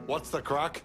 What's the crack?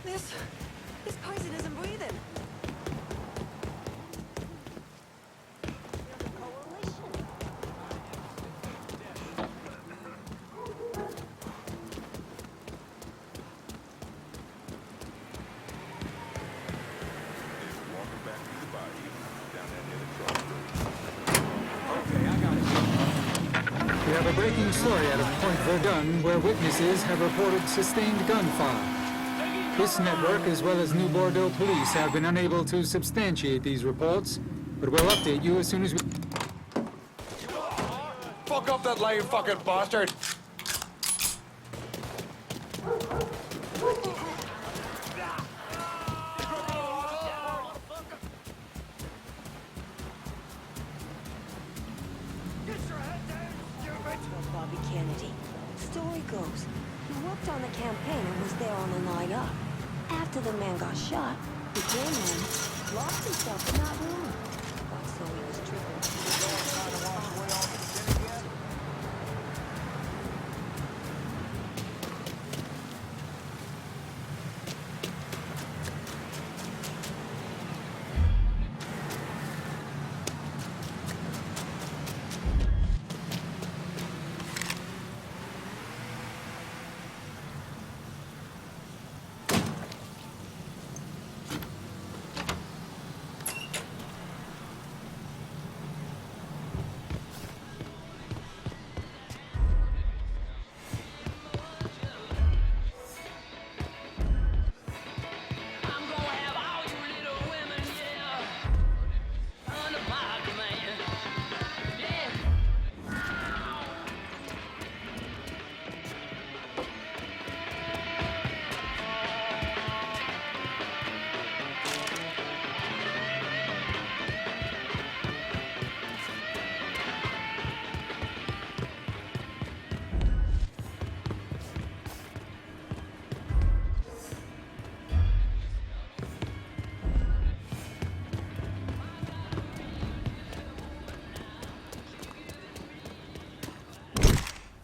This poison isn't breathing. We have a breaking story out of Point Verdun where witnesses have reported sustained gunfire. This network, as well as New Bordeaux police, have been unable to substantiate these reports, but we'll update you as soon as we... Fuck up that lame fucking bastard! Bobby Kennedy. Story goes, he worked on the campaign and was there on the night up. After the man got shot, the game man lost himself in that room. So he was tripping.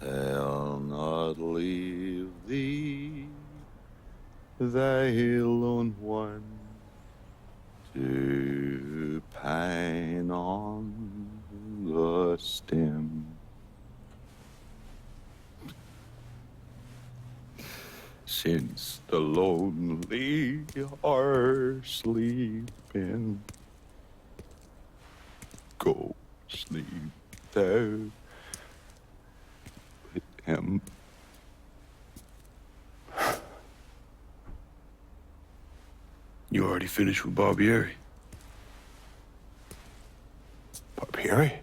I'll not leave thee, thy lone one, to pine on the stem. Since the lonely are sleeping, go sleep thou with him. You already finished with Barbieri? Barbieri?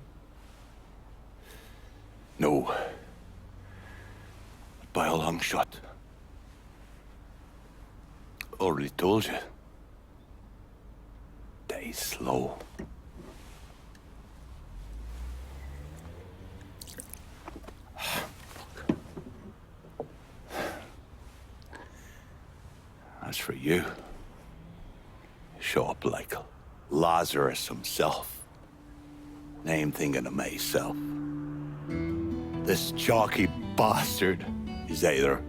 No. By a long shot. Already told you. That is slow. you show up like Lazarus himself. Name thinking of myself. This jockey bastard is either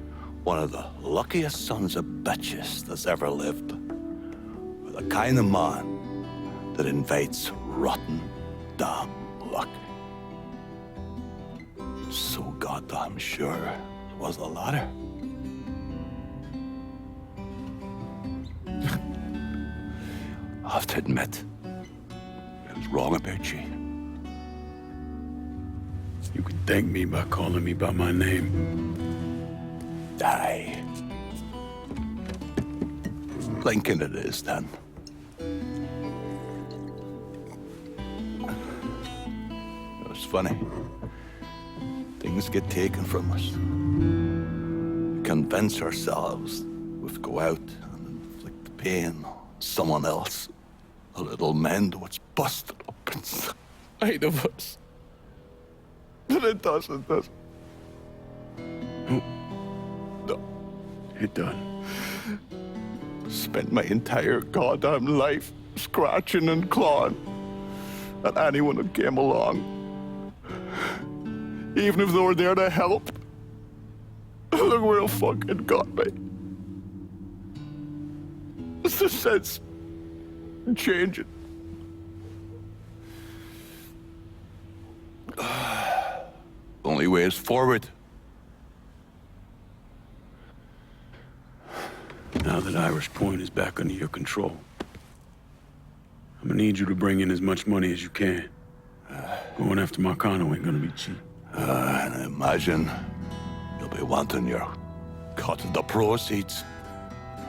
one of the luckiest sons of bitches that's ever lived, or the kind of man that invites rotten damn luck. So goddamn sure it was the latter. I have to admit, I was wrong about you. You can thank me by calling me by my name. Aye. Lincoln it is, then. It's funny. Things get taken from us. We convince ourselves we've go out and inflict the pain on someone else. A little mend what's busted up inside of us. But it doesn't. No. It done. Spent my entire goddamn life scratching and clawing at anyone who came along. Even if they were there to help. Look where it fucking got me. It's the sense changing. Only way is forward. Now that Irish Point is back under your control, I'm gonna need you to bring in as much money as you can. Going after Marcano ain't gonna be cheap. And I imagine you'll be wanting your cut of the proceeds.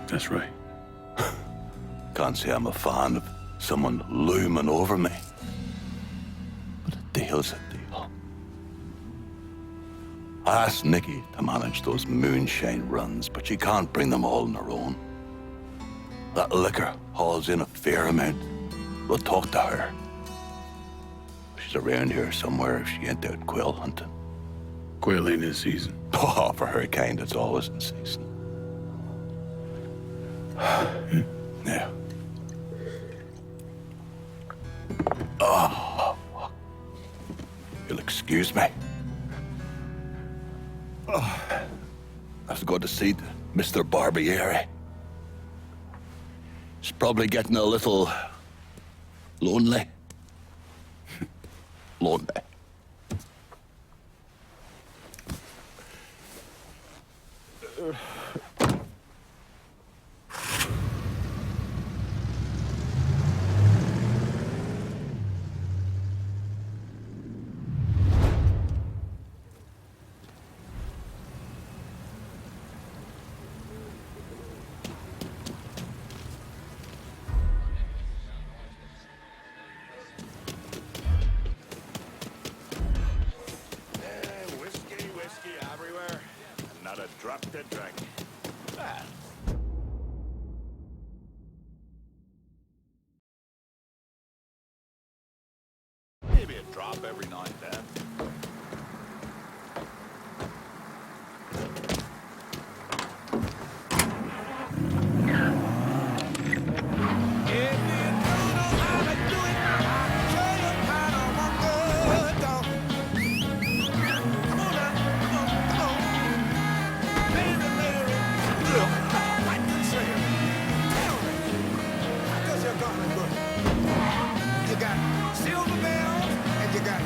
That's right. Can't say I'm a fan of someone looming over me. But a deal's a deal. I asked Nikki to manage those moonshine runs, but she can't bring them all on her own. That liquor hauls in a fair amount. We'll talk to her. She's around here somewhere if she ain't out quail hunting. Quail ain't in season. Oh, for her kind, it's always in season. Yeah. Oh, fuck. You'll excuse me. Oh, I have to go to see Mr. Barbieri. He's probably getting a little lonely. Lonely. Whiskey everywhere, and not a drop to drink. Ah. Maybe a drop every now and then. You got silver bells and you got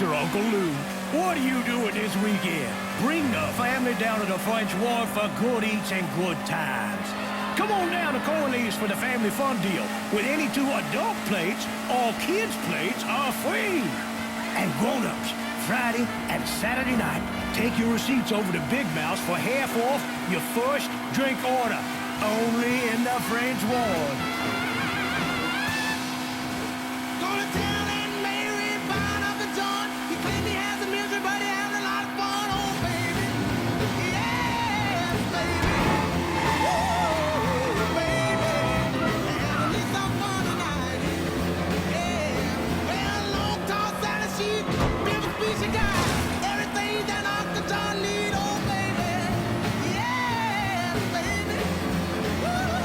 your Uncle Lou. What are you doing this weekend? Bring the family down to the French Ward for good eats and good times. Come on down to Corley's for the family fun deal. With any 2 adult plates, all kids' plates are free. And grown-ups, Friday and Saturday night, take your receipts over to Big Mouse for half off your first drink order. Only in the French Ward. Go to town and Mary buying up a joint. He claimed he has a misery, but he having a lot of fun, oh baby. Yes, baby. Ooh, baby. Having me some fun tonight. Yeah. Well, long tall salad sheet, big speech you got. Everything that Uncle John need, oh baby. Yes, baby. Ooh,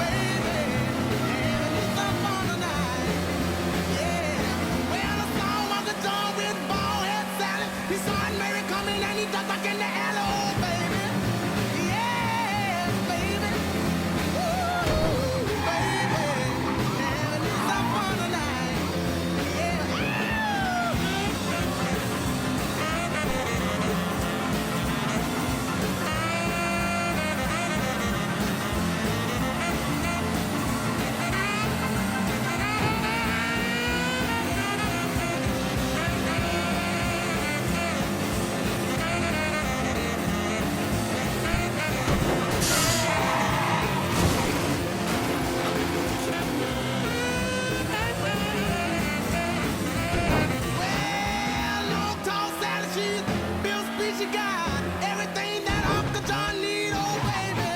baby. Having me some fun tonight. Yeah. Well, I saw Uncle John with bald head salad. He saw Aunt Mary coming and he ducked back in the alley, oh baby. Yes, baby. Ooh, baby. Having me some fun tonight. Yeah. Well, long tall salad cheese, Bill speech you got. Everything that Uncle John need, oh baby.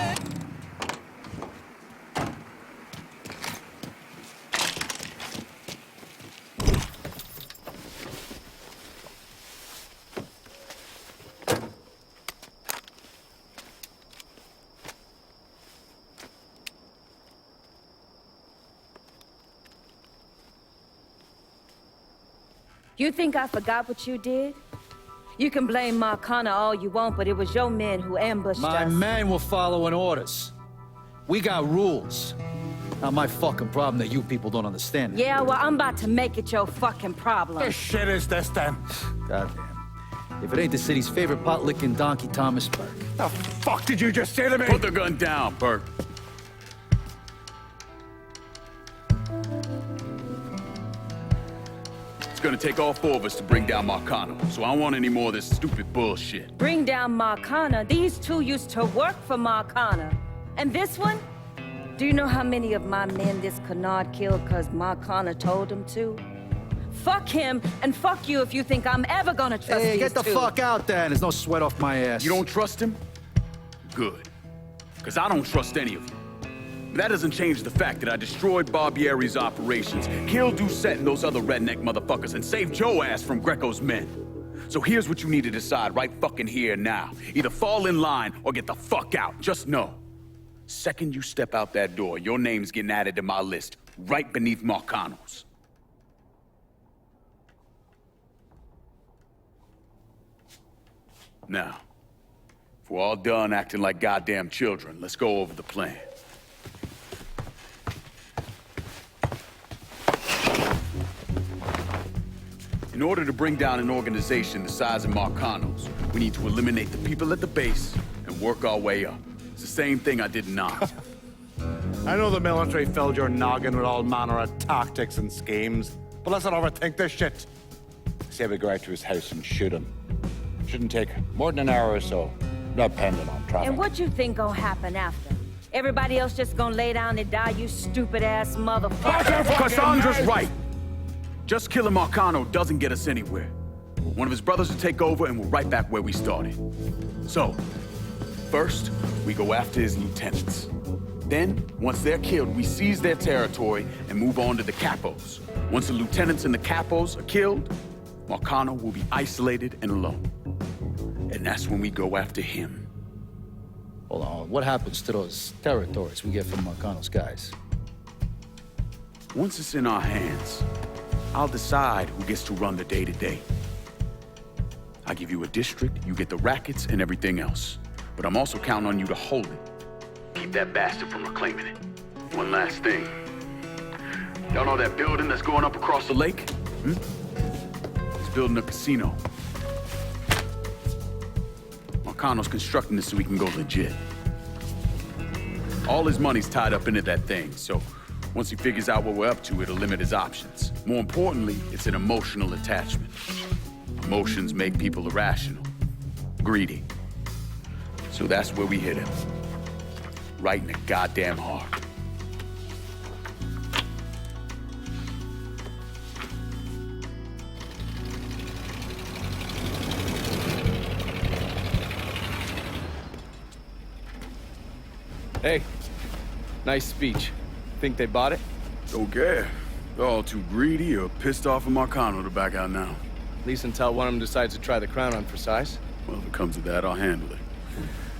You think I forgot what you did? You can blame Marcana all you want, but it was your men who ambushed My us. men were following orders. We got rules. Not my fucking problem that you people don't understand it. Yeah, well, I'm about to make it your fucking problem. What shit is this then? Goddamn. If it ain't the city's favorite pot-licking donkey, Thomas Burke. The fuck did you just say to me? Put the gun down, Burke. It's gonna take all 4 of us to bring down Marcano, so I don't want any more of this stupid bullshit. Bring down Marcana. These 2 used to work for Marcana. And this one? Do you know how many of my men this canard killed because Marcana told him to? Fuck him, and fuck you if you think I'm ever gonna trust Hey, these get the 2. fuck out then. There's no sweat off my ass. You don't trust him? Good. Because I don't trust any of you. But that doesn't change the fact that I destroyed Barbieri's operations, killed Doucette and those other redneck motherfuckers, and saved Joe ass from Greco's men. So here's what you need to decide right fucking here now. Either fall in line or get the fuck out. Just know. Second you step out that door, your name's getting added to my list, right beneath Marcano's. Now, if we're all done acting like goddamn children, let's go over the plan. In order to bring down an organization the size of Marcano's, we need to eliminate the people at the base and work our way up. It's the same thing I did in Oz. I know the military filled your noggin with all manner of tactics and schemes, but let's not overthink this shit. Say we go out to his house and shoot him. Shouldn't take more than an hour or so, depending on traffic. And what you think gonna happen after? Everybody else just gonna lay down and die, you stupid-ass motherfucker? Cassandra's right! Just killing Marcano doesn't get us anywhere. One of his brothers will take over and we're right back where we started. So, first, we go after his lieutenants. Then, once they're killed, we seize their territory and move on to the capos. Once the lieutenants and the capos are killed, Marcano will be isolated and alone. And that's when we go after him. Hold on, what happens to those territories we get from Marcano's guys? Once it's in our hands, I'll decide who gets to run the day-to-day. I give you a district, you get the rackets and everything else. But I'm also counting on you to hold it. Keep that bastard from reclaiming it. One last thing. Y'all know that building that's going up across the lake? It's building a casino. Marcano's constructing this so he can go legit. All his money's tied up into that thing, so once he figures out what we're up to, it'll limit his options. More importantly, it's an emotional attachment. Emotions make people irrational, greedy. So that's where we hit him. Right in the goddamn heart. Hey, nice speech. Think they bought it? Don't care. They're all too greedy or pissed off at Marcano to back out now. At least until one of them decides to try the crown on for size. Well, if it comes to that, I'll handle it.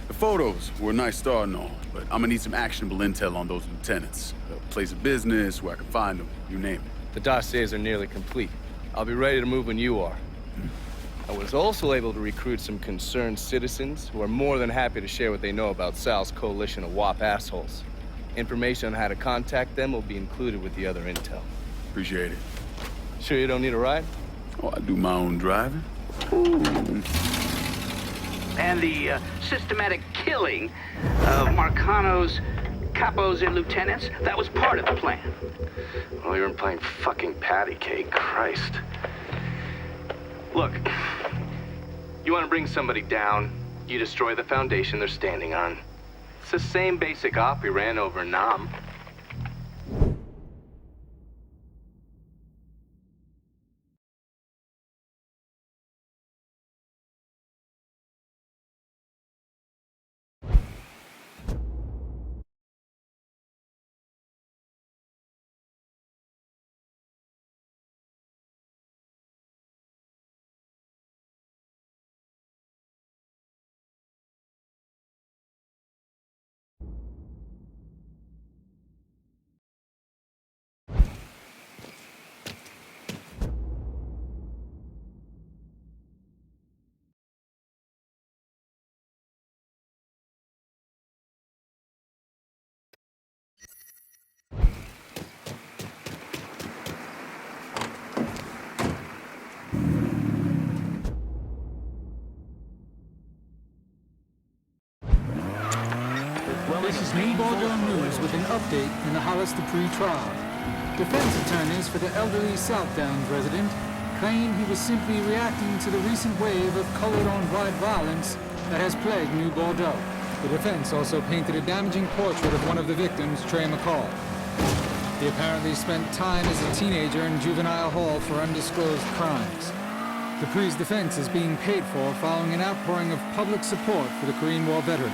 The photos were a nice start and all, but I'm gonna need some actionable intel on those lieutenants. A place of business, where I can find them, you name it. The dossiers are nearly complete. I'll be ready to move when you are. I was also able to recruit some concerned citizens who are more than happy to share what they know about Sal's coalition of WAP assholes. Information on how to contact them will be included with the other intel. Appreciate it. Sure you don't need a ride? Oh, I do my own driving. And the systematic killing of Marcano's capos and lieutenants, that was part of the plan. Well, you're playing fucking patty cake, Christ. Look, you want to bring somebody down, you destroy the foundation they're standing on. It's the same basic op we ran over Nam. This is New Bordeaux News with an update in the Hollister pre-trial. Defense attorneys for the elderly Southdowns resident claim he was simply reacting to the recent wave of colored-on-white violence that has plagued New Bordeaux. The defense also painted a damaging portrait of one of the victims, Trey McCall. He apparently spent time as a teenager in juvenile hall for undisclosed crimes. The Pre's defense is being paid for following an outpouring of public support for the Korean War veteran.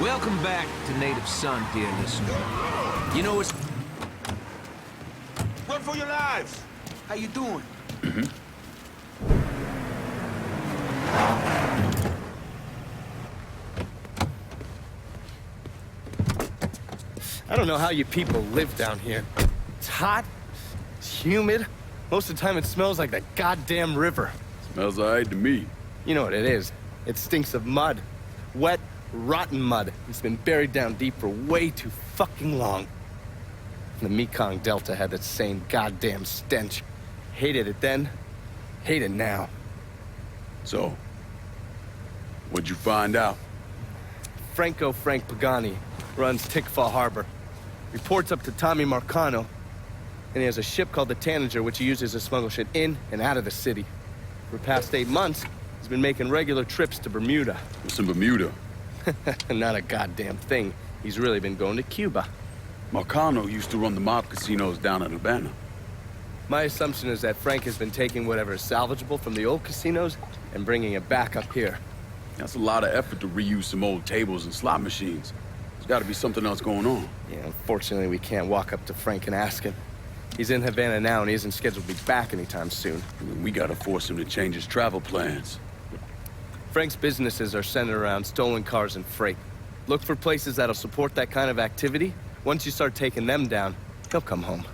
Welcome back to Native Son, dear listener. You know what's... Run for your lives! How you doing? I don't know how you people live down here. It's hot, it's humid. Most of the time it smells like the goddamn river. Smells all right to me. You know what it is. It stinks of mud. Wet, rotten mud. It's been buried down deep for way too fucking long. The Mekong Delta had that same goddamn stench. Hated it then, hate it now. So, what'd you find out? Frank Pagani runs Tikfa Harbor. Reports up to Tommy Marcano, and he has a ship called the Tanager, which he uses to smuggle shit in and out of the city. For the past 8 months, he's been making regular trips to Bermuda. What's in Bermuda? Not a goddamn thing. He's really been going to Cuba. Marcano used to run the mob casinos down in Havana. My assumption is that Frank has been taking whatever is salvageable from the old casinos and bringing it back up here. That's a lot of effort to reuse some old tables and slot machines. There's got to be something else going on. Yeah, unfortunately, we can't walk up to Frank and ask him. He's in Havana now, and he isn't scheduled to be back anytime soon. We got to force him to change his travel plans. Frank's businesses are centered around stolen cars and freight. Look for places that'll support that kind of activity. Once you start taking them down, he'll come home.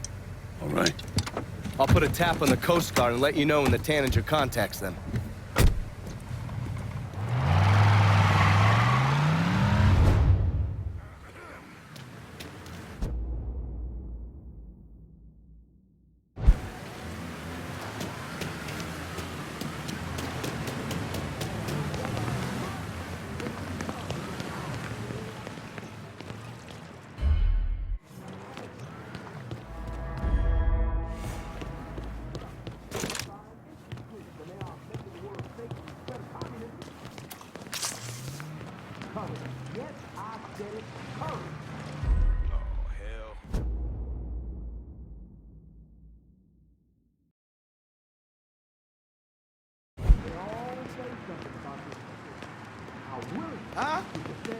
All right. I'll put a tap on the Coast Guard and let you know when the Tanager contacts them.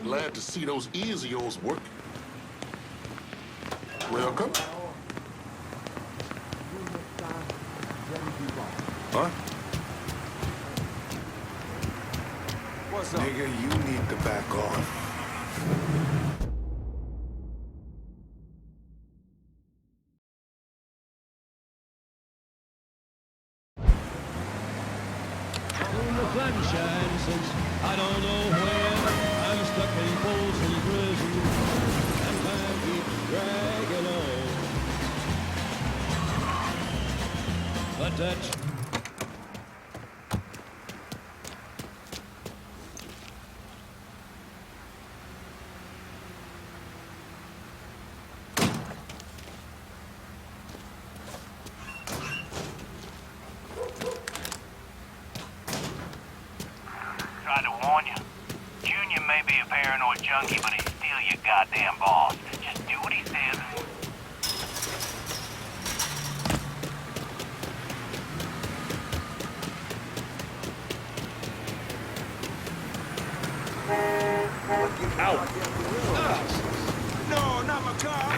Glad to see those ears of yours working. Welcome. Huh? What's up? Nigga, you need to back off. Sunshine since I don't know when. I'm stuck in Folsom Prison and time keeps dragging on. But that's junkie, but he's still your goddamn boss. Just do what he says. Out. No, not my car.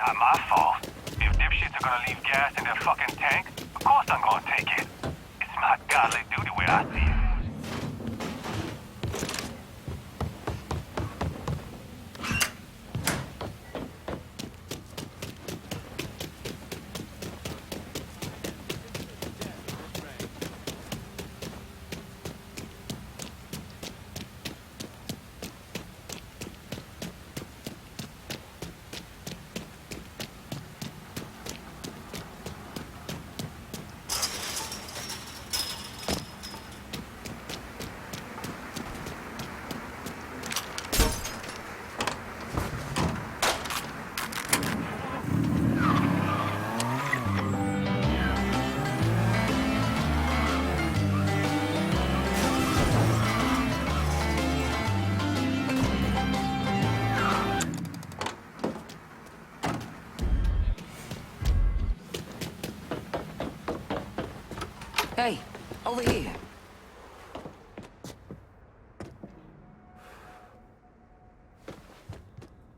Not my fault. If dipshits are gonna leave gas in their fucking tank, of course I'm gonna take it. It's my godly duty where I see it. Hey, over here.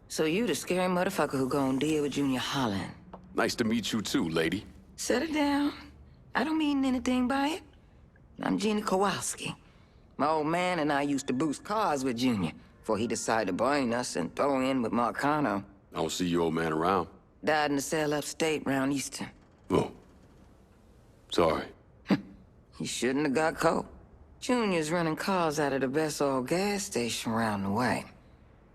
So you the scary motherfucker who gonna deal with Junior Holland. Nice to meet you too, lady. Set it down. I don't mean anything by it. I'm Gina Kowalski. My old man and I used to boost cars with Junior before he decided to brain us and throw in with Marcano. I don't see your old man around. Died in the cell upstate round Easton. Oh. Sorry. He shouldn't have got caught. Junior's running cars out of the best old gas station around the way.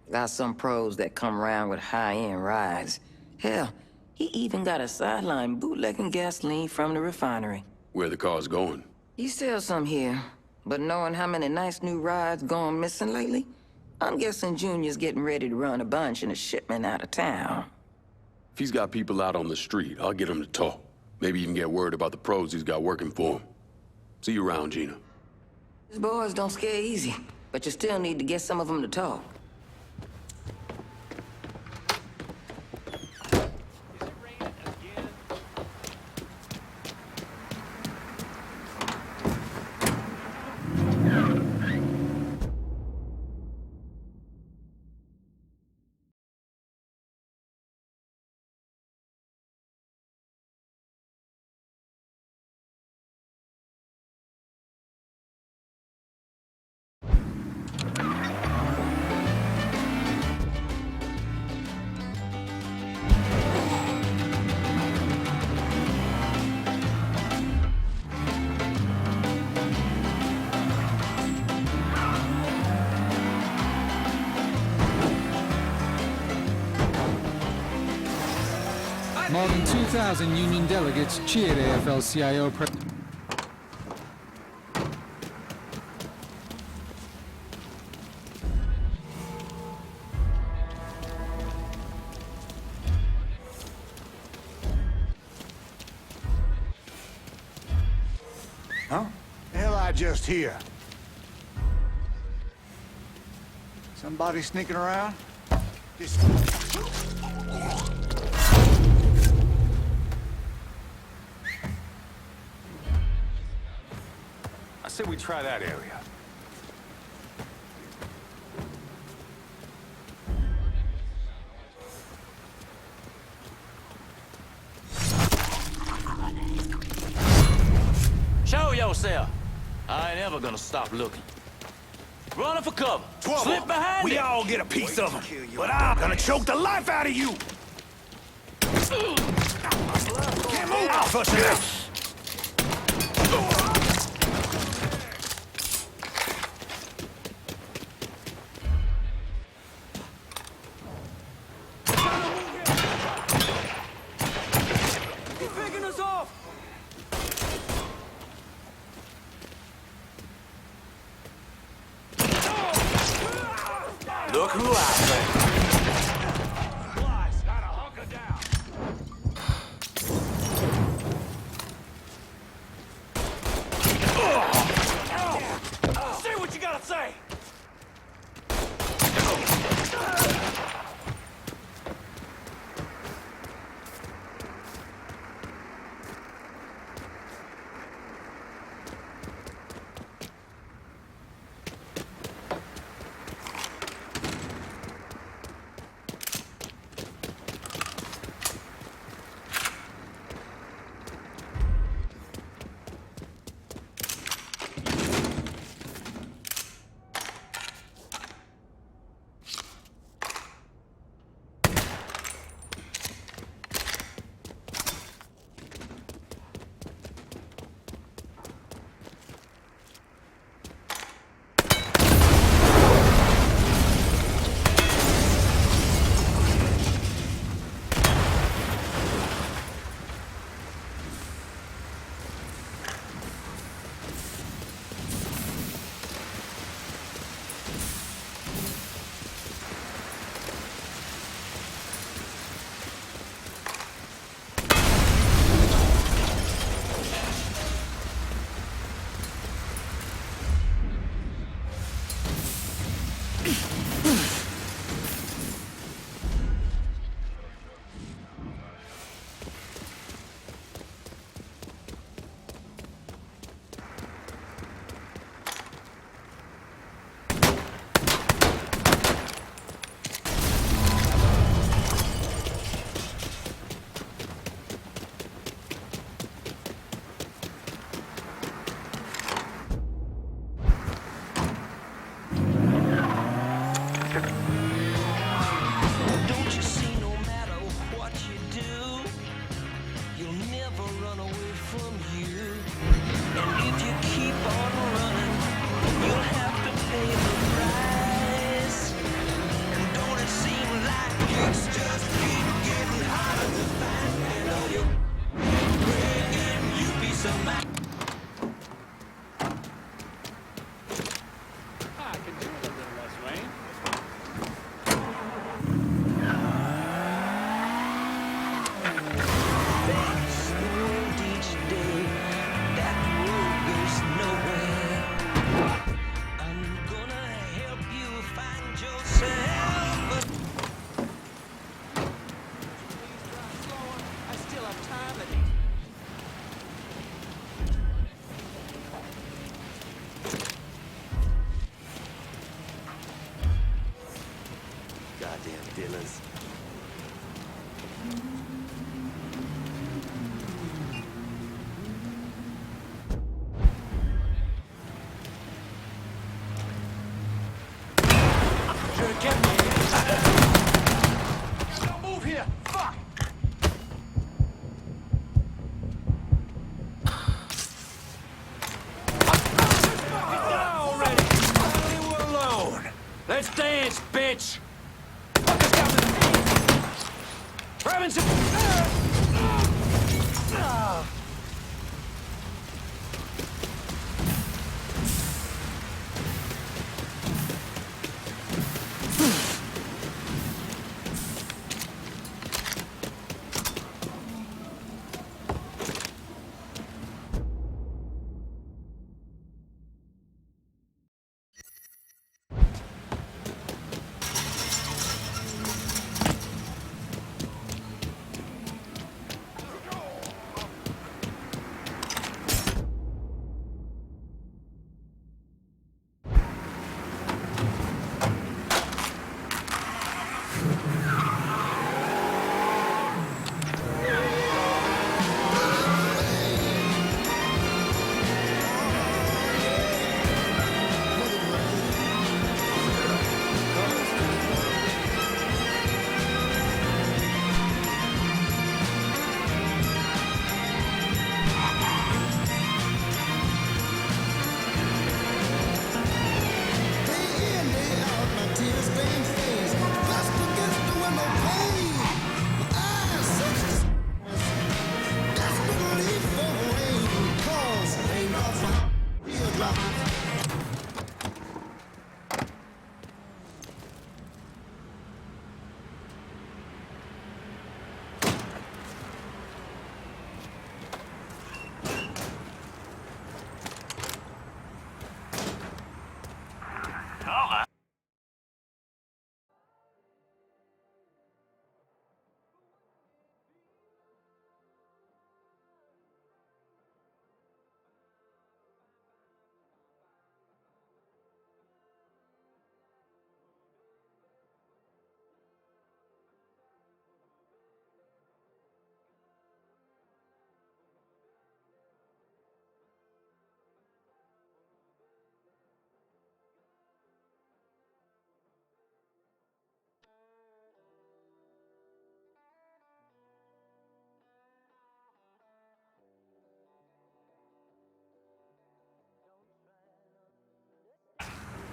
Got some pros that come around with high-end rides. Hell, he even got a sideline bootlegging gasoline from the refinery. Where the car's going? He sells some here, but knowing how many nice new rides gone missing lately, I'm guessing Junior's getting ready to run a bunch in a shipment out of town. If he's got people out on the street, I'll get him to talk. Maybe even get word about the pros he's got working for him. See you around, Gina. These boys don't scare easy, but you still need to get some of them to talk. More than 2,000 union delegates cheered AFL-CIO Huh? The hell I just hear? Somebody sneaking around? Just... I say we try that area. Show yourself. I ain't ever gonna stop looking. Running for cover. Slip behind we it. all get a piece of him, but I'm gonna choke the life out of you. Can't move off us now. Look who I think. Say what you gotta say. having some...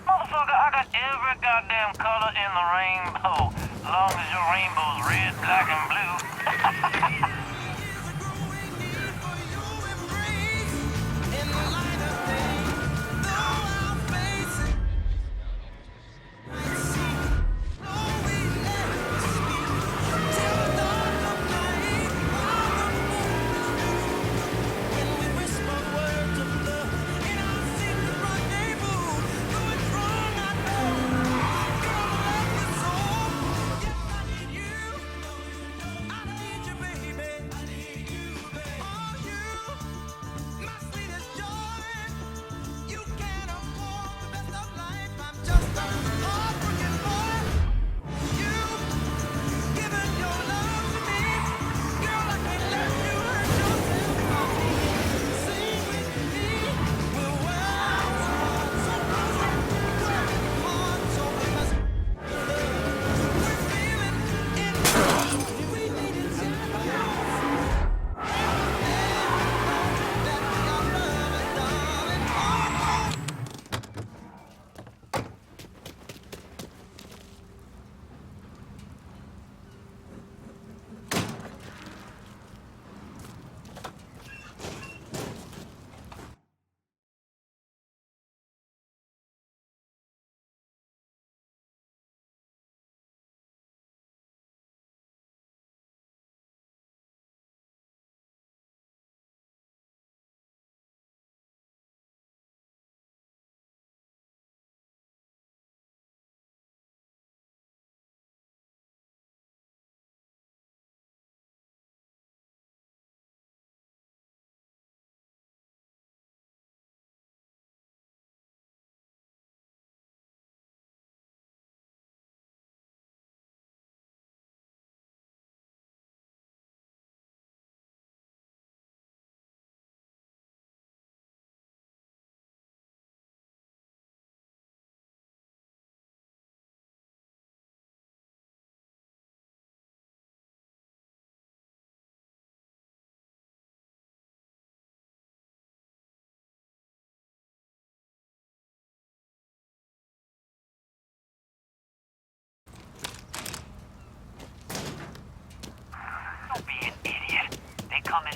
Motherfucker, I got every goddamn color in the rainbow. Long as your rainbow's red, black, and blue.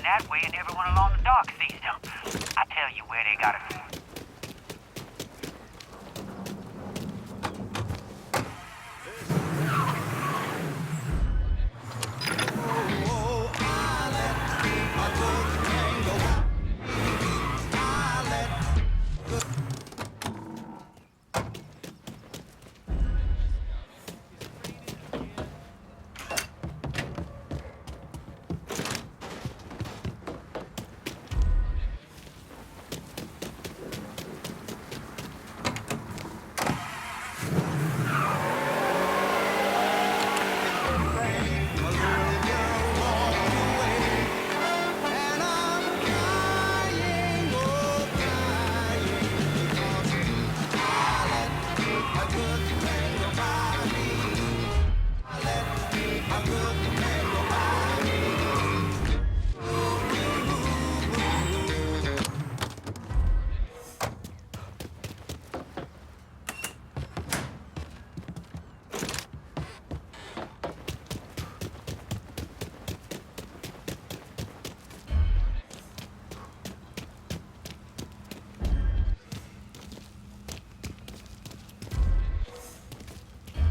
that way and everyone along the dock sees them. I tell you where they got it from.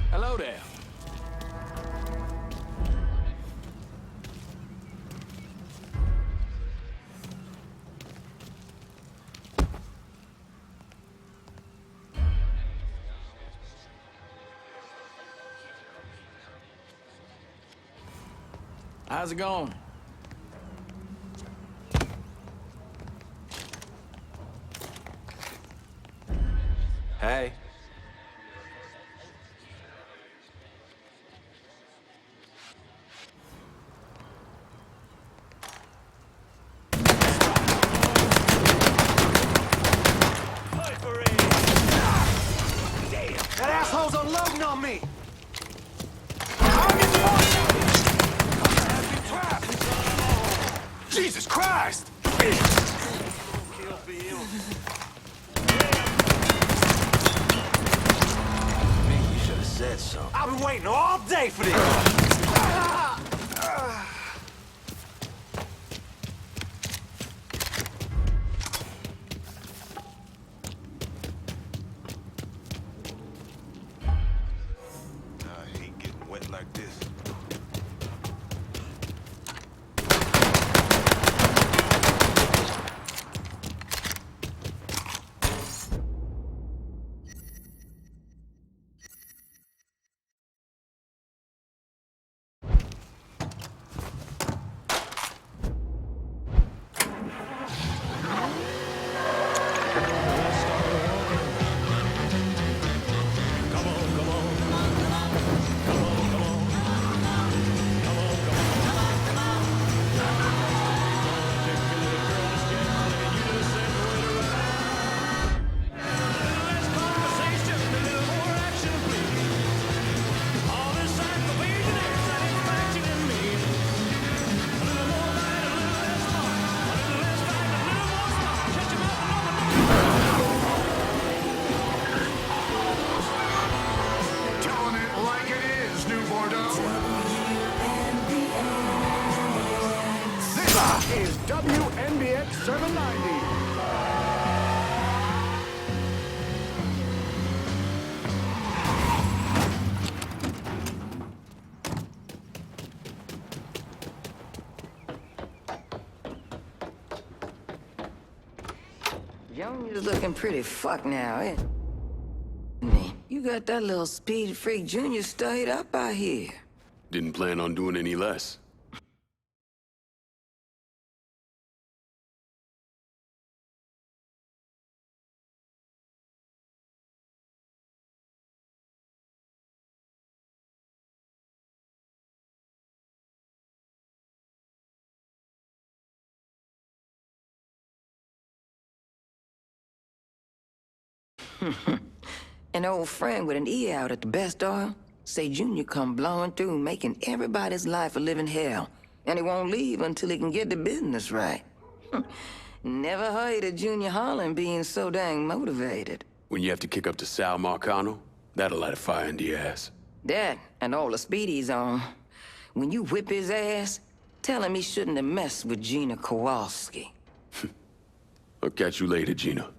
Hello there. How's it going? Hey. That asshole's unloading on me! Jesus Christ! You should have said so. I've been waiting all day for this! I hate getting wet like this. Is WNBX 790. Junior's looking pretty fucked now, ain't he? You got that little speed freak Junior stayed up out here. Didn't plan on doing any less. An old friend with an E out at the best oil say Junior come blowing through, making everybody's life a living hell, and he won't leave until he can get the business right. Never heard of Junior Holland being so dang motivated. When you have to kick up to Sal Marcano, that'll light a fire into your ass. That and all the speedies on. When you whip his ass, Tell him he shouldn't have messed with Gina Kowalski. I'll catch you later, Gina.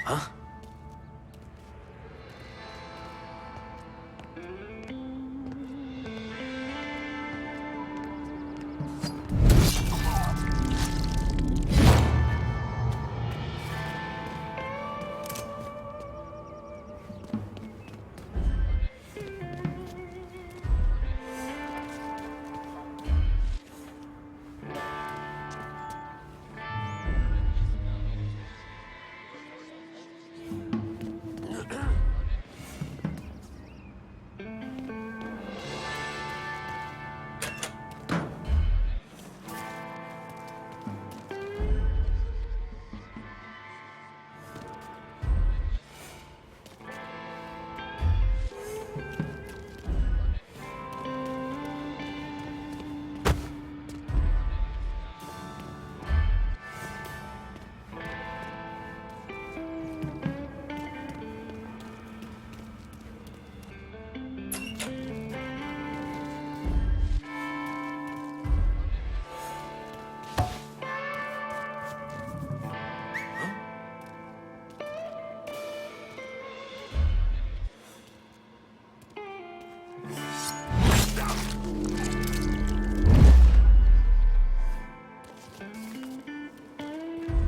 Huh?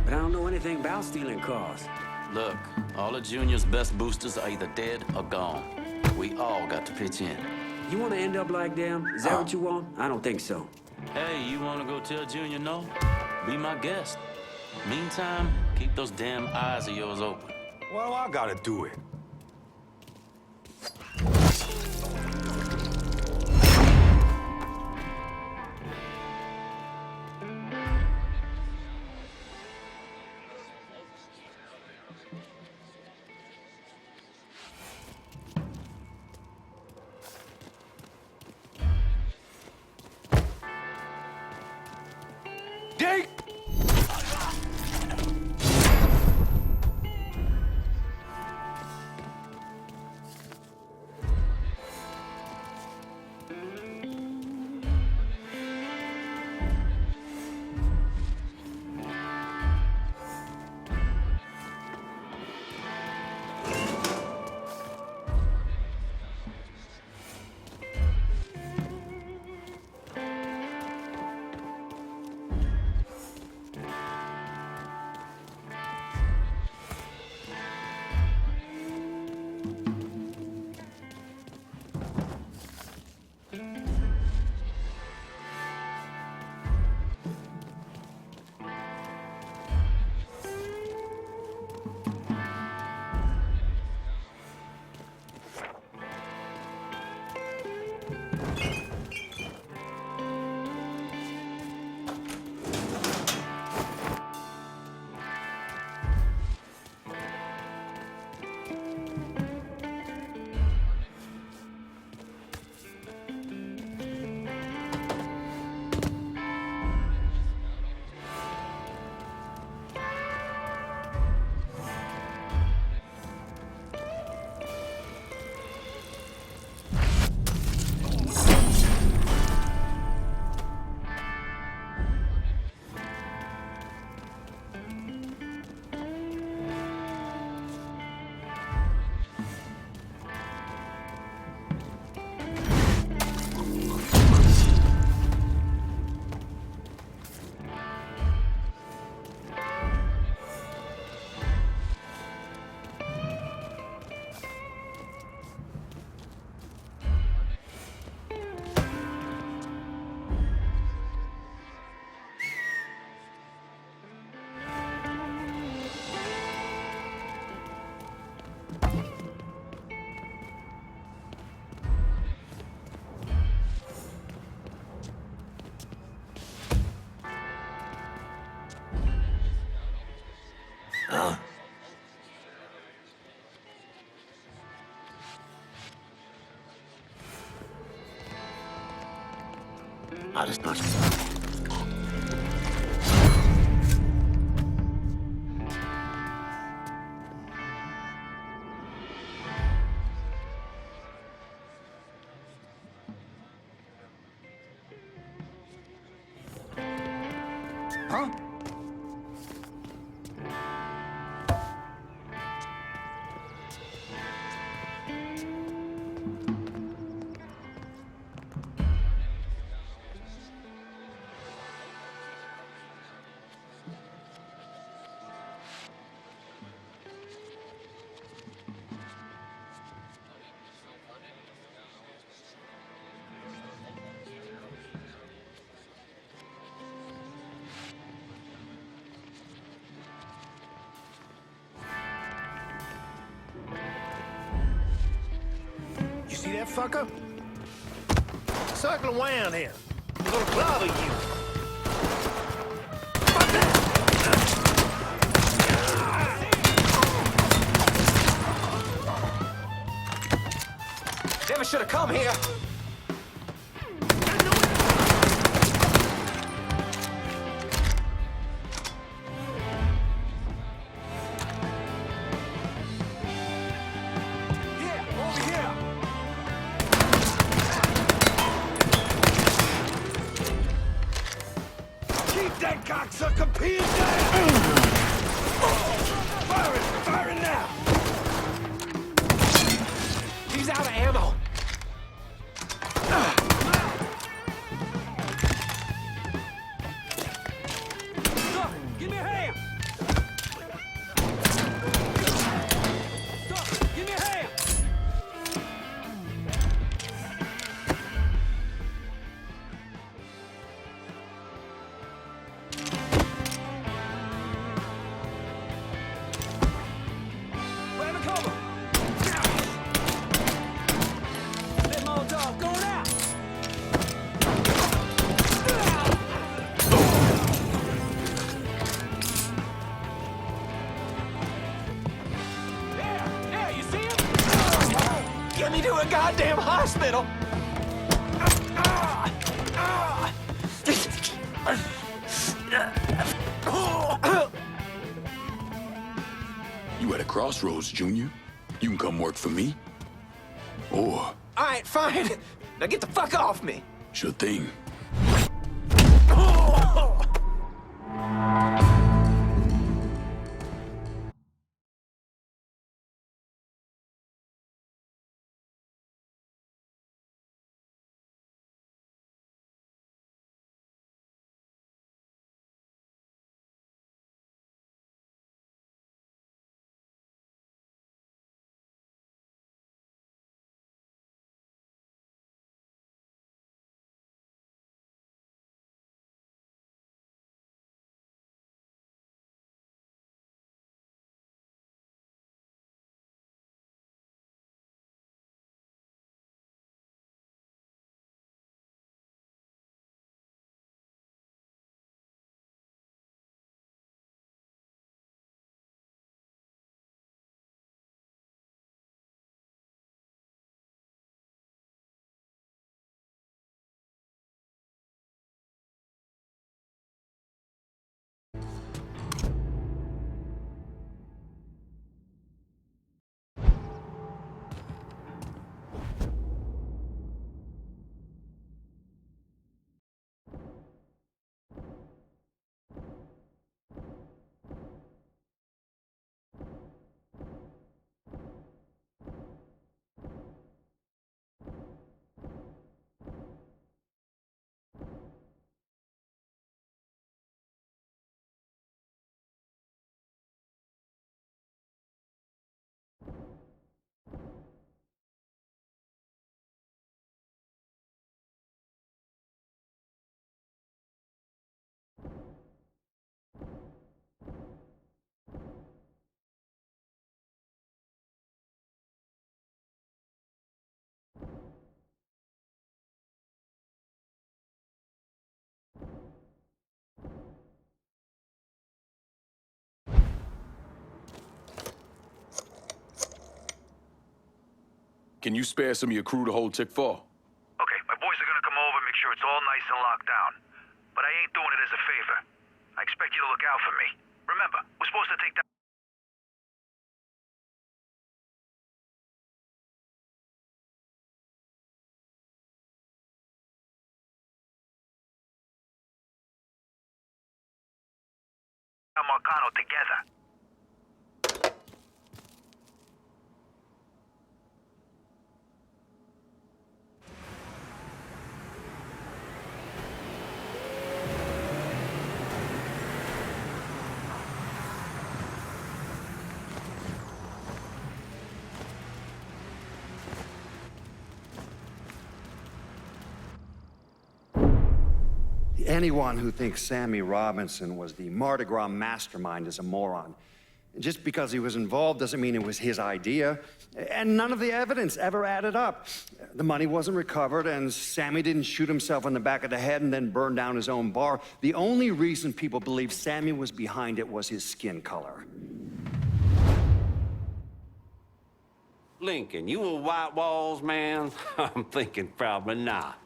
but I don't know anything about stealing cars. Look, all of Junior's best boosters are either dead or gone. We all got to pitch in. You want to end up like them? Is that what you want? I don't think so. Hey, you want to go tell Junior no? Be my guest. Meantime, keep those damn eyes of yours open. What do I gotta do it? Jake! Alles not. Huh? You see that fucker? Circling around here. He's gonna clobber you. Never should have come here. Cocksucker pinned down! Firing now! He's out of ammo. Give me a hand! me to a goddamn hospital! You at a crossroads, Junior. You can come work for me. Or... All right, fine. Now get the fuck off me. Sure thing. Can you spare some of your crew to hold Tick 4? Okay, my boys are gonna come over, make sure it's all nice and locked down. But I ain't doing it as a favor. I expect you to look out for me. Remember, we're supposed to take that... Marcano together. Anyone who thinks Sammy Robinson was the Mardi Gras mastermind is a moron. Just because he was involved doesn't mean it was his idea. And none of the evidence ever added up. The money wasn't recovered, and Sammy didn't shoot himself in the back of the head and then burn down his own bar. The only reason people believe Sammy was behind it was his skin color. Lincoln, you a white walls man? I'm thinking probably not.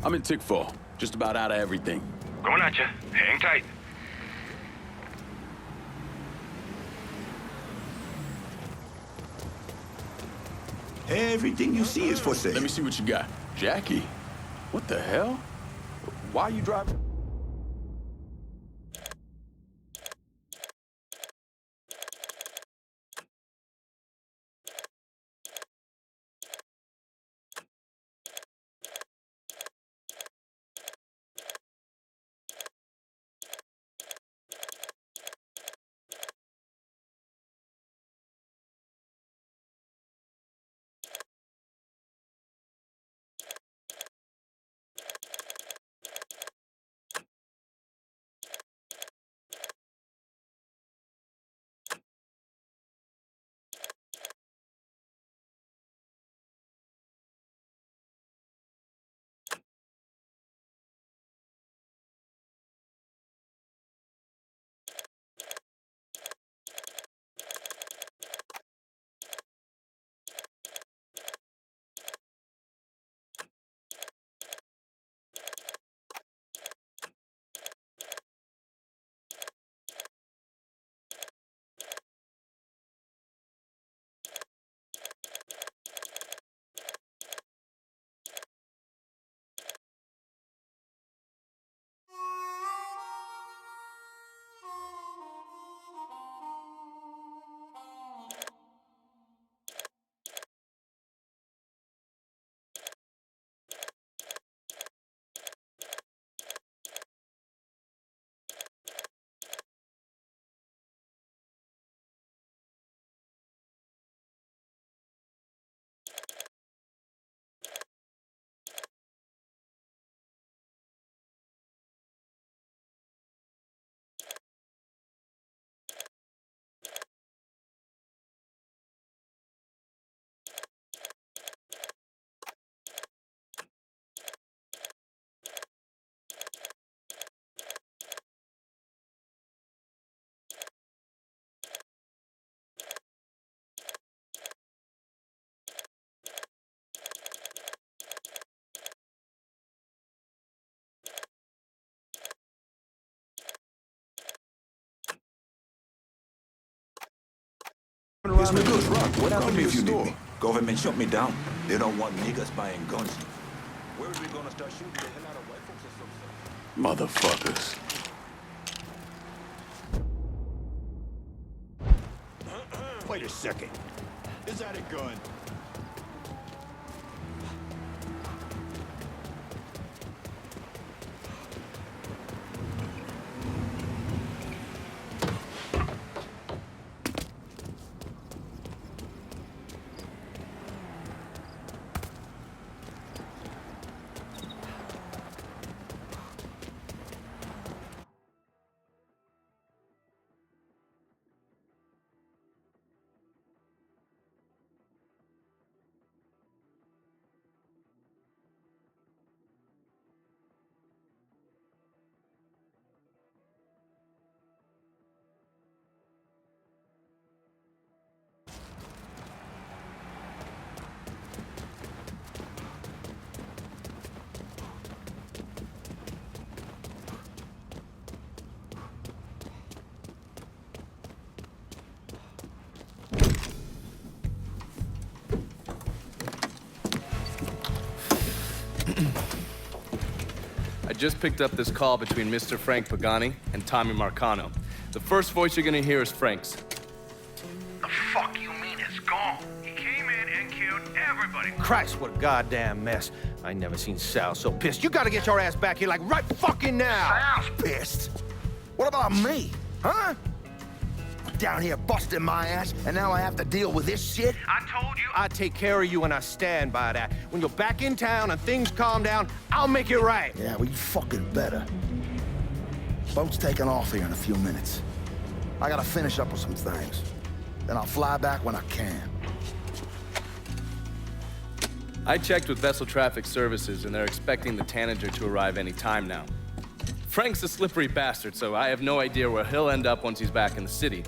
I'm in Tick 4, just about out of everything. Going at you. Hang tight. Everything you see is for sale. Let me see what you got. Jackie? What the hell? Why are you driving? It's my goods, Rock. What happened to your store? Government shut me down. They don't want niggas buying guns. Where are we gonna start shooting the hell out of white folks or something? Motherfuckers. Wait a second. Is that a gun? I just picked up this call between Mr. Frank Pagani and Tommy Marcano. The first voice you're gonna hear is Frank's. The fuck you mean it's gone? He came in and killed everybody. Christ, what a goddamn mess. I ain't never seen Sal so pissed. You gotta get your ass back here like right fucking now. Sal's pissed? What about me? Huh? Down here busting my ass, and now I have to deal with this shit? I told you. I take care of you, and I stand by that. When you're back in town and things calm down, I'll make it right. Yeah, well, you fucking better. Boat's taking off here in a few minutes. I gotta finish up with some things. Then I'll fly back when I can. I checked with Vessel Traffic Services, and they're expecting the Tanager to arrive any time now. Frank's a slippery bastard, so I have no idea where he'll end up once he's back in the city.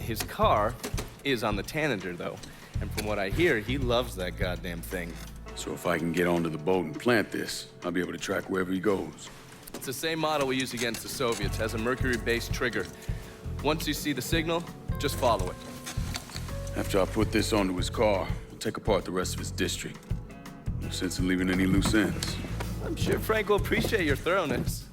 His car is on the Tanager, though, and from what I hear, he loves that goddamn thing. So if I can get onto the boat and plant this, I'll be able to track wherever he goes. It's the same model we use against the Soviets. Has a mercury-based trigger. Once you see the signal, just follow it. After I put this onto his car, I'll take apart the rest of his district. No sense in leaving any loose ends. I'm sure Frank will appreciate your thoroughness.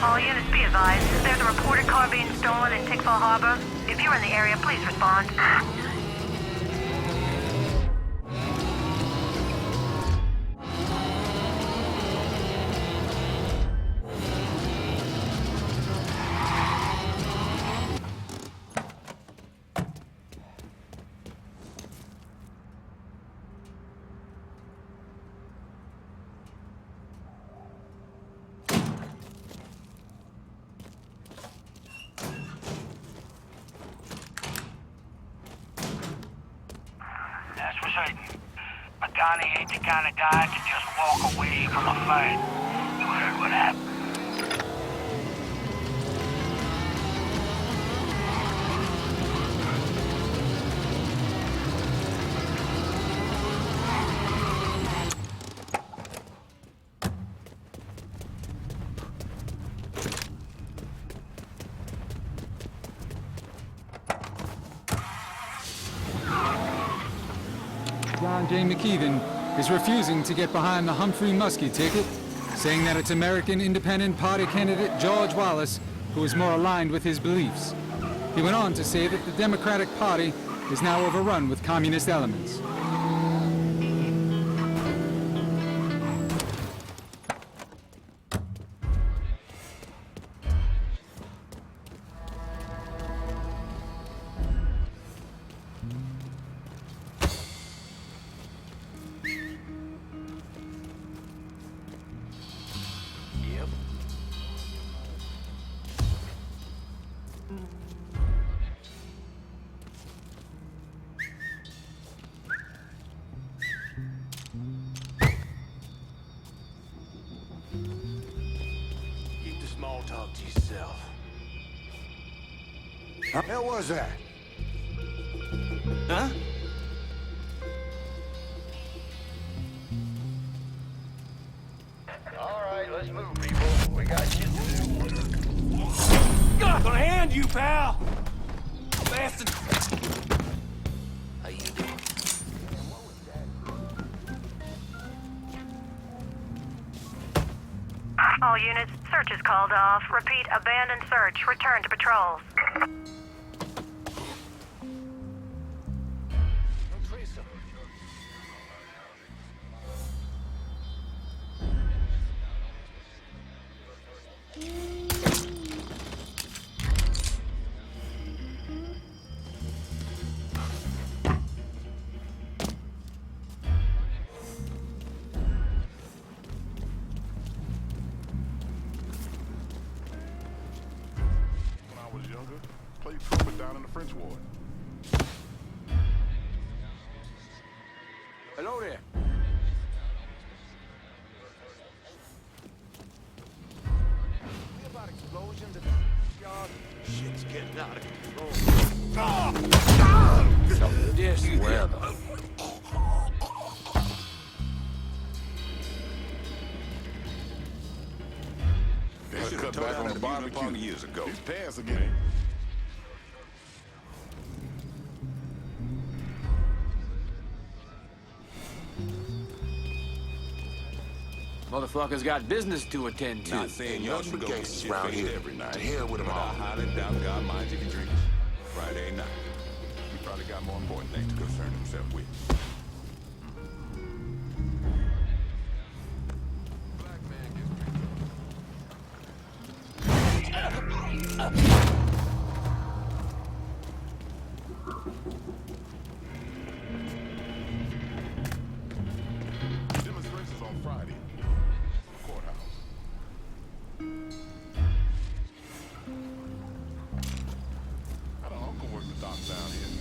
All units be advised. There's a reported car being stolen in Tickfall Harbor. If you're in the area, please respond. concentrating. Agani ain't the kind of guy to just walk away from a fight. You heard what happened? John J. McKeeven is refusing to get behind the Humphrey Muskie ticket, saying that it's American Independent Party candidate George Wallace who is more aligned with his beliefs. He went on to say that the Democratic Party is now overrun with communist elements. Talk to yourself. How the hell was that? Huh? All right, let's move, people. We got shit to do. God, gonna hand you, pal! Bastard! How you doing? All units, search is called off. Repeat, abandon search. Return to patrols. Played trumpet down in the French ward. Hello there. About explosions at the yard. Shit's getting out of control. This weather. They should have cut back on the barbecue years ago. He's past again. Motherfuckers got business to attend to. Not saying y'all should go get shit faced every night. Hell with them all. I highly doubt God minds if you drink Friday night. He probably got more important things to concern himself with. Demonstrations on Friday. Courthouse. Had an uncle work the dock down here.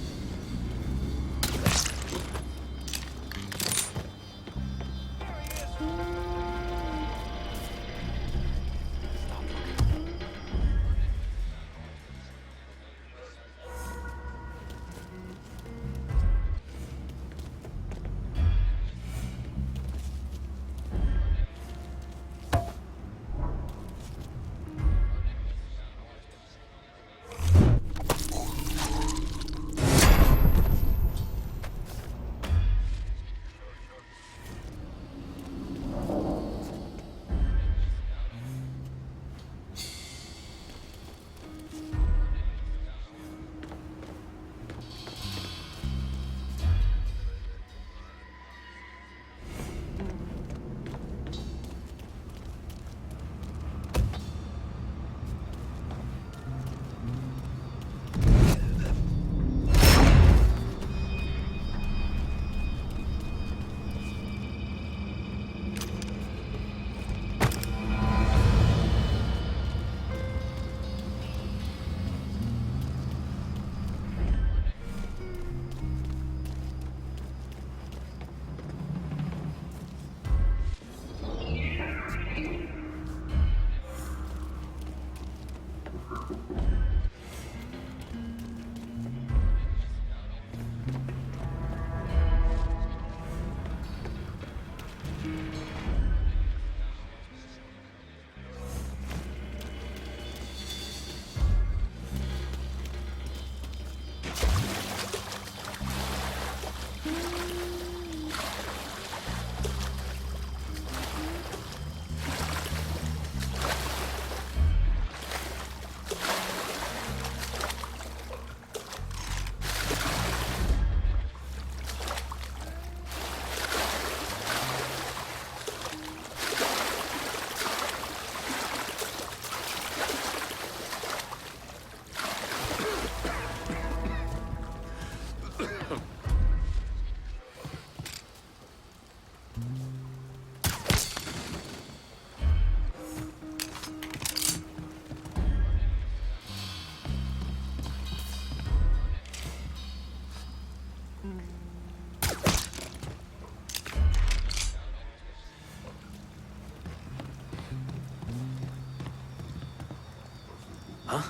Huh?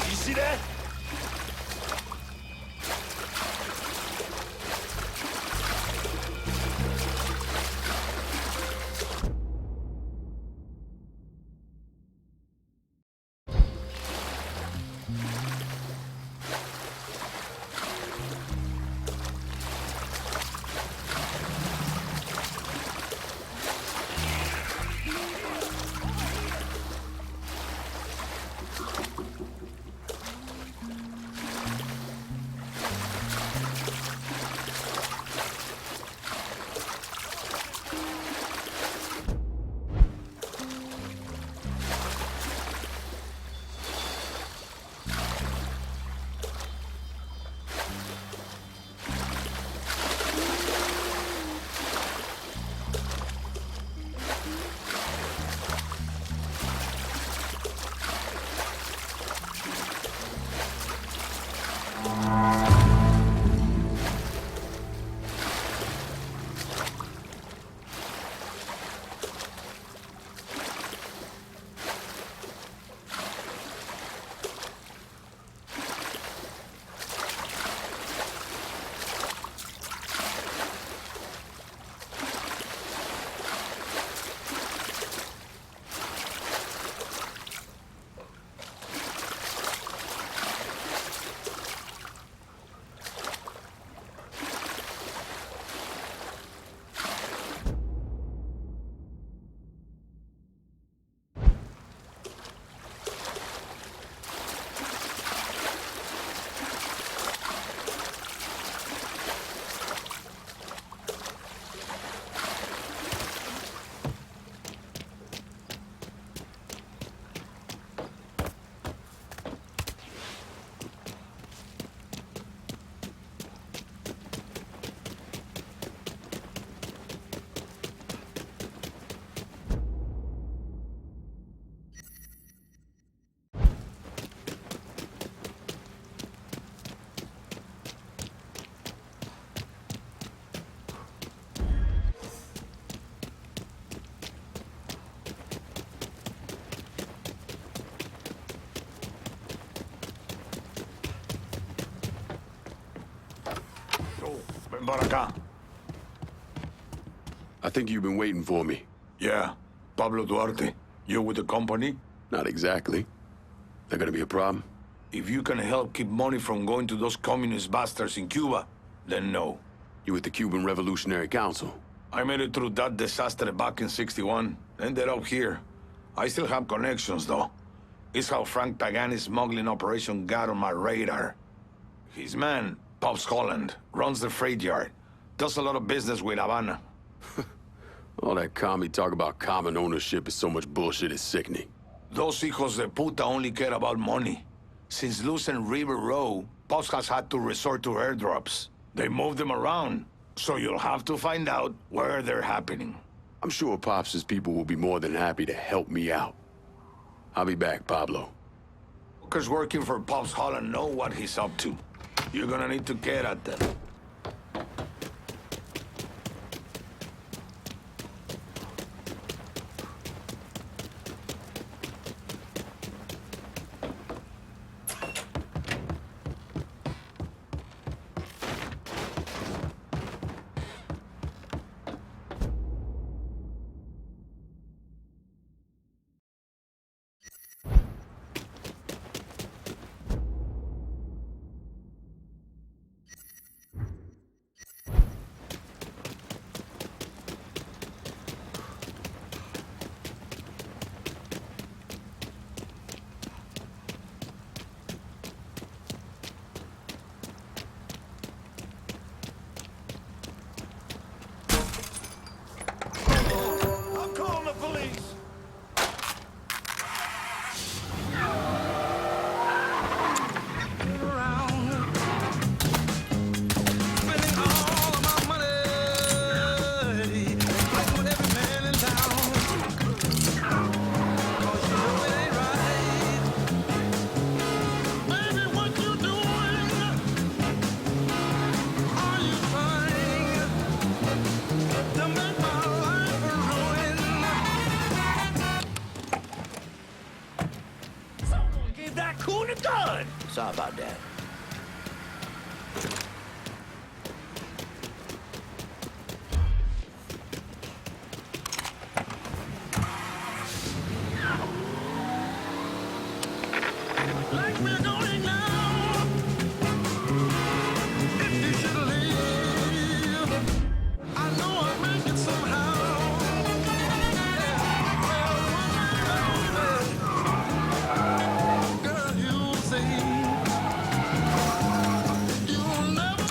You see that? I think you've been waiting for me. Yeah. Pablo Duarte, you with the company? Not exactly. That gonna be a problem? If you can help keep money from going to those communist bastards in Cuba, then no. You with the Cuban Revolutionary Council? I made it through that disaster back in '61. Ended up here. I still have connections, though. It's how Frank Pagani's smuggling operation got on my radar. His man, Pops Holland, runs the freight yard. Does a lot of business with Havana. All that commie talk about common ownership is so much bullshit, it's sickening. Those hijos de puta only care about money. Since losing River Row, Pops has had to resort to airdrops. They move them around, so you'll have to find out where they're happening. I'm sure Pops' people will be more than happy to help me out. I'll be back, Pablo. Workers working for Pops Holland know what he's up to. You're gonna need to get at them. Good! Sorry about that. Like we're going now. If you should leave, I know I'll make it somehow. Girl, you'll see. You'll never.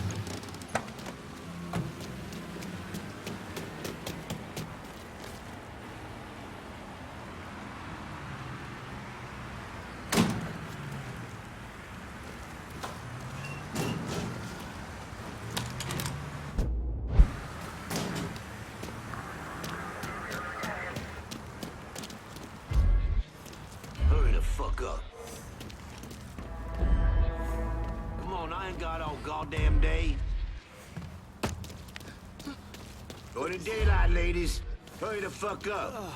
Hurry the fuck up. Come on, I ain't got all goddamn day. Go to daylight, ladies. Hurry the fuck up.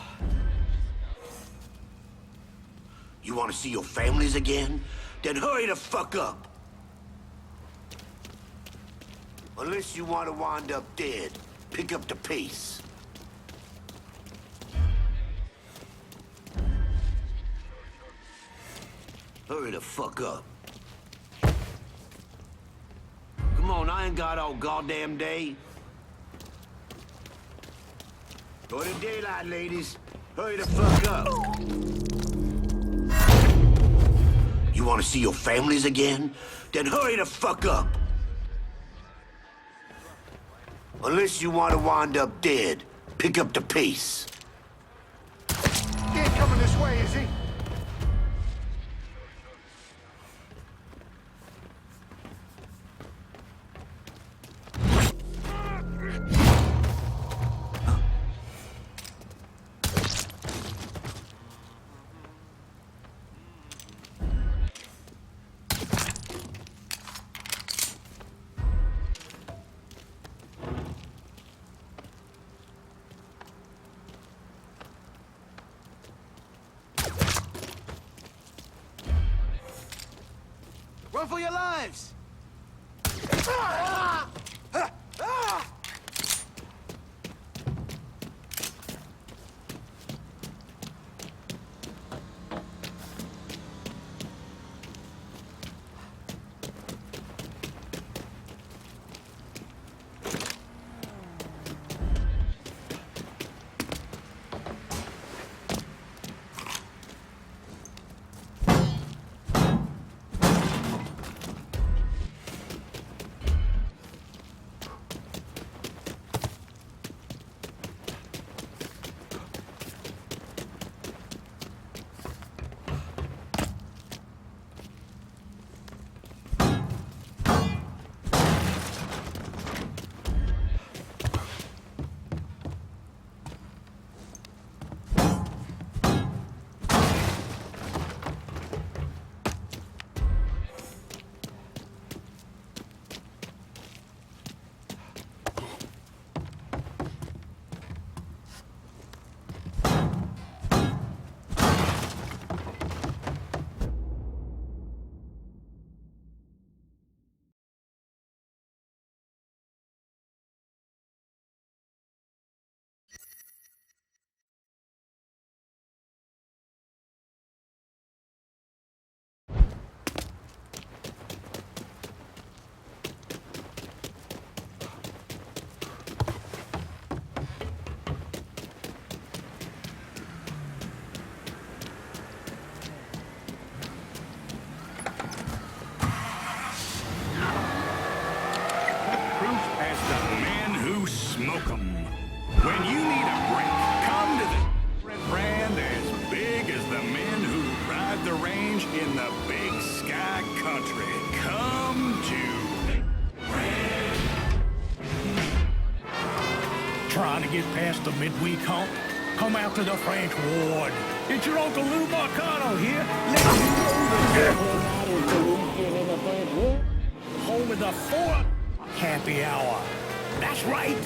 You want to see your families again? Then hurry the fuck up. Unless you want to wind up dead, pick up the pace. Hurry the fuck up. Come on, I ain't got all goddamn day. Go to daylight, ladies. Hurry the fuck up. You want to see your families again? Then hurry the fuck up. Unless you want to wind up dead, pick up the pace. He ain't coming this way, is he? Run for your lives! When you need a break, come to the brand as big as the men who ride the range in the big sky country. Come to Trying to get past the midweek hump? Come out to the French Ward. It's your Uncle Lou Marcano here. Let you know the home of the 4 happy hour. That's right.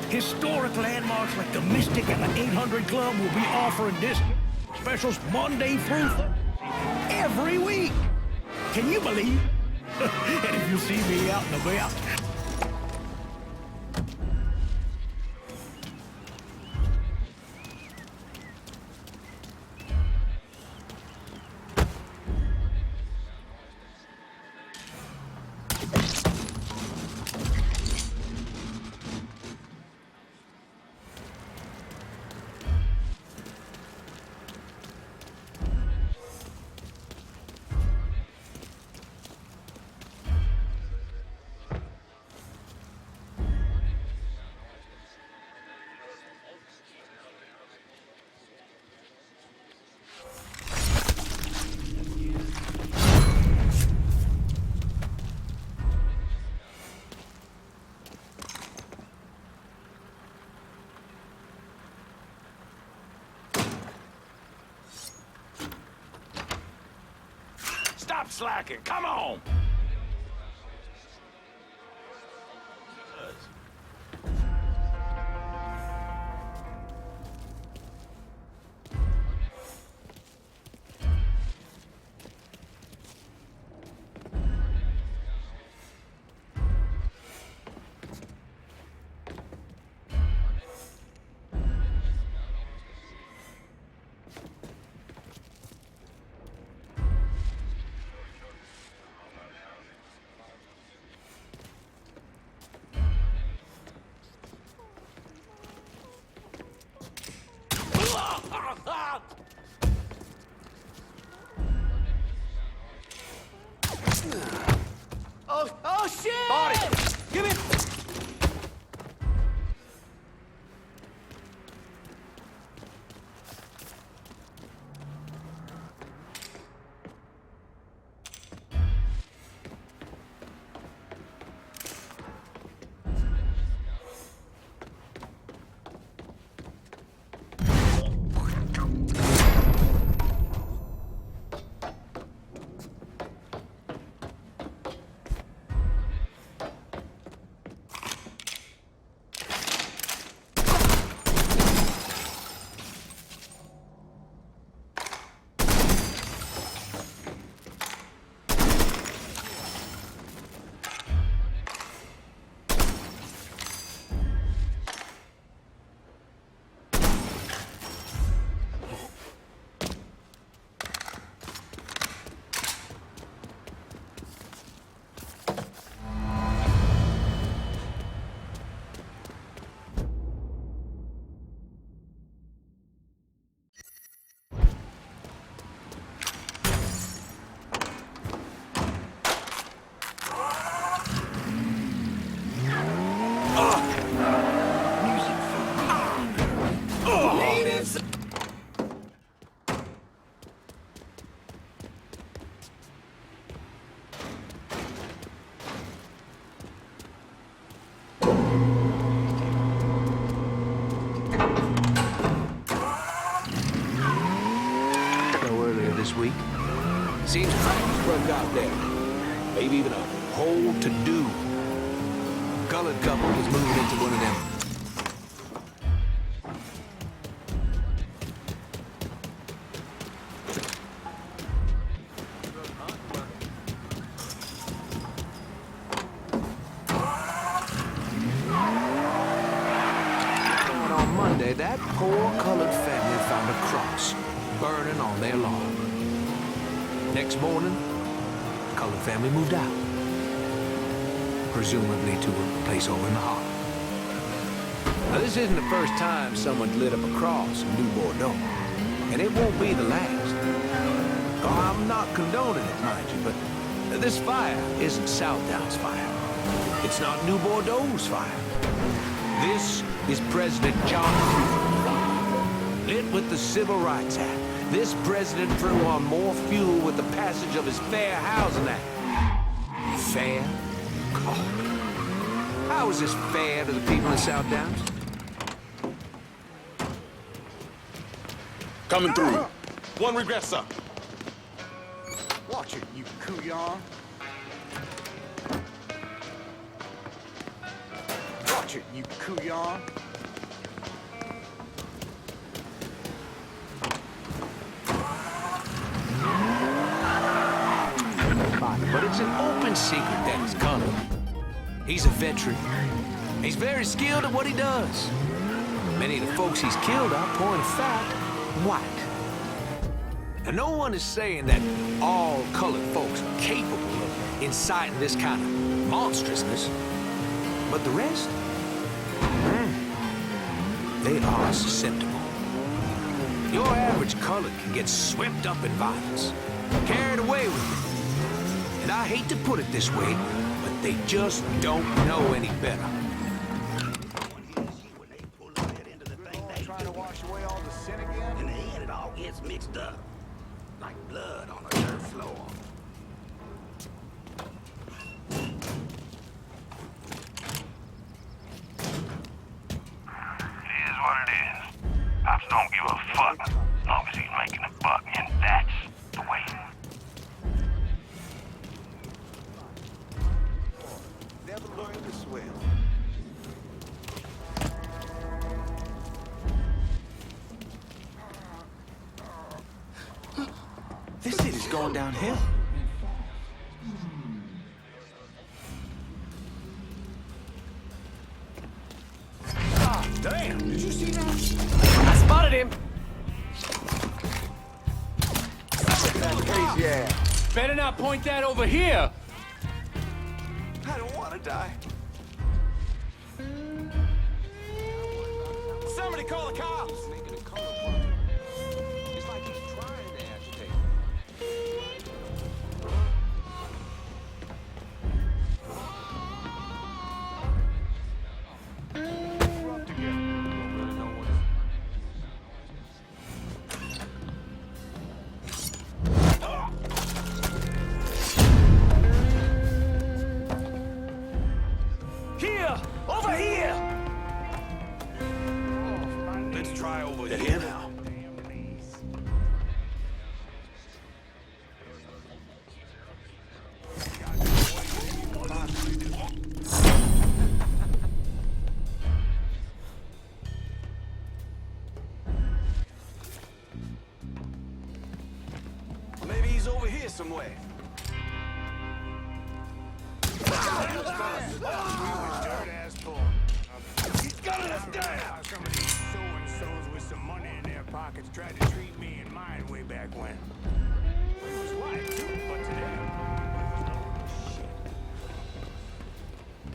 Historic landmarks like the Mystic and the 800 Club will be offering discount specials Monday through every week. Can you believe? And if you see me out and about, Stop slacking, come on! Oh shit! Body! Give me... This week. Seems things work out there. Maybe even a whole to-do. Colored couple was moving into one of them. And on Monday, that poor colored family found a cross burning on their lawn. Next morning, the colored family moved out, presumably to a place over in the harbor. Now, this isn't the first time someone's lit up a cross in New Bordeaux, and it won't be the last. Oh, I'm not condoning it, mind you, but this fire isn't Southdown's fire. It's not New Bordeaux's fire. This is President John F. lit with the Civil Rights Act. This president threw on more fuel with the passage of his Fair Housing Act. Fair? God. How is this fair to the people in South Downs? Coming through. One regret, sir. Watch it, you couillon. Watch it, you couillon. father, but it's an open secret that he's colored. He's a veteran. He's very skilled at what he does. Many of the folks he's killed are, point of fact, white. And no one is saying that all colored folks are capable of inciting this kind of monstrousness. But the rest? They are susceptible. Your average colored can get swept up in violence, carried away with it. And I hate to put it this way, but they just don't know any better. Trying to wash away all the sin again? In the end, it all gets mixed up. Like blood on a dirt floor. It is what it is. Pops don't give a fuck as long as he's making a buck, and that's the way. Never learned to swim. This city's going downhill. Ah, damn, did you see that? I spotted him. That crazy ass. Better not point that over here. I don't want to die. Somebody call the cops. It's like he's trying to agitate. Here! Over here! Let's try over here now. Maybe he's over here somewhere. He's gunning us down! Some of these so-and-sos with some money in their pockets tried to treat me and mine way back when. It was right, too, but today...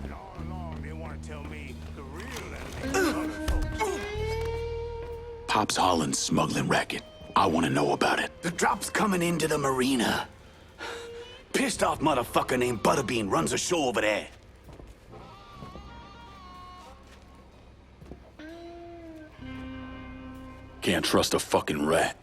And all along, they want to tell me the real other folks. Pop's Holland's smuggling racket. I want to know about it. The drop's coming into the marina. Pissed off motherfucker named Butterbean runs a show over there. Can't trust a fucking rat.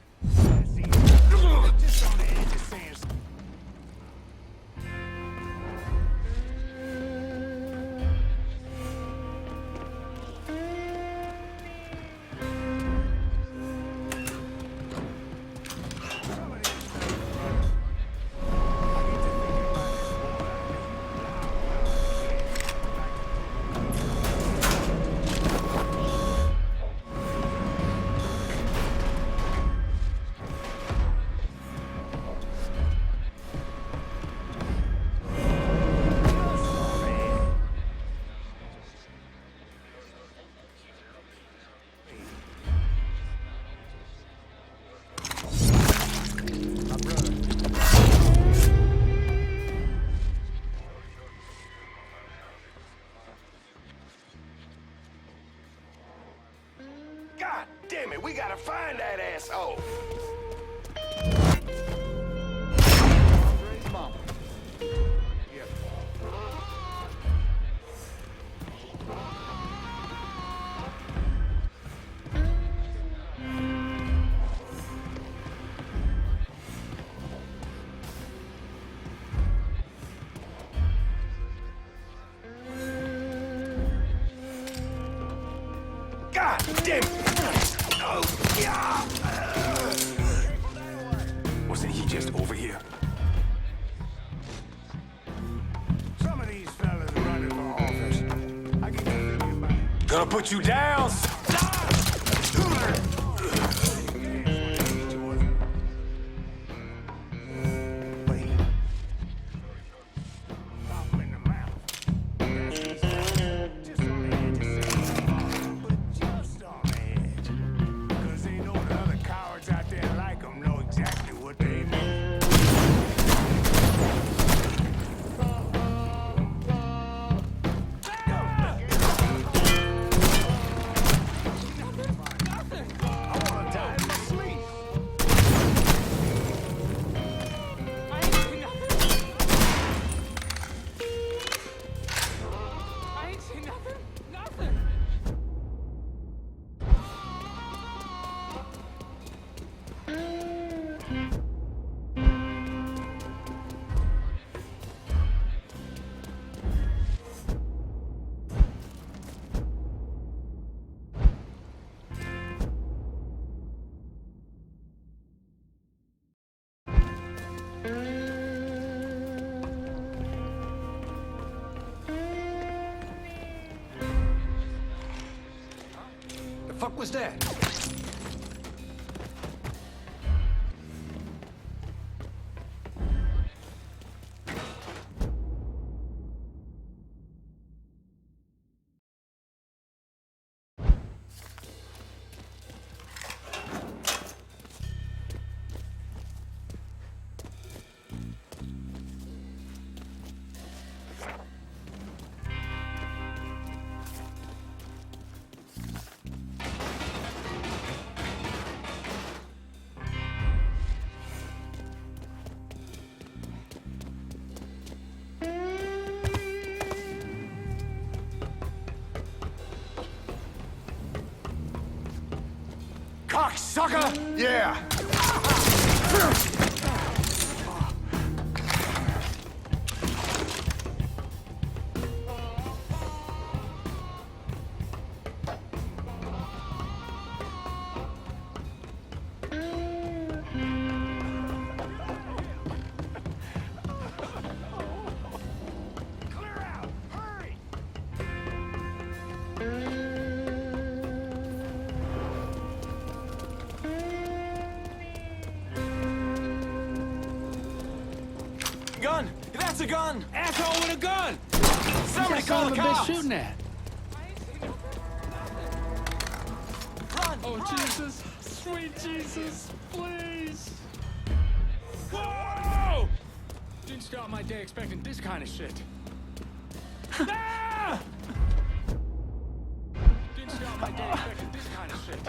God damn it, we gotta find that asshole. God damn it! Oh, yeah! Wasn't he just over here? Some of these fellas running for office. I get thinking about it. Gonna put you down! The fuck was that? Cocksucker! Yeah! Gun! That's a gun! Asshole with a gun! Somebody call the cops! Shooting at? Run! Oh, run. Jesus! Sweet Jesus! Please! Whoa! Didn't start my day expecting this kind of shit. Ah! Didn't start my day expecting this kind of shit.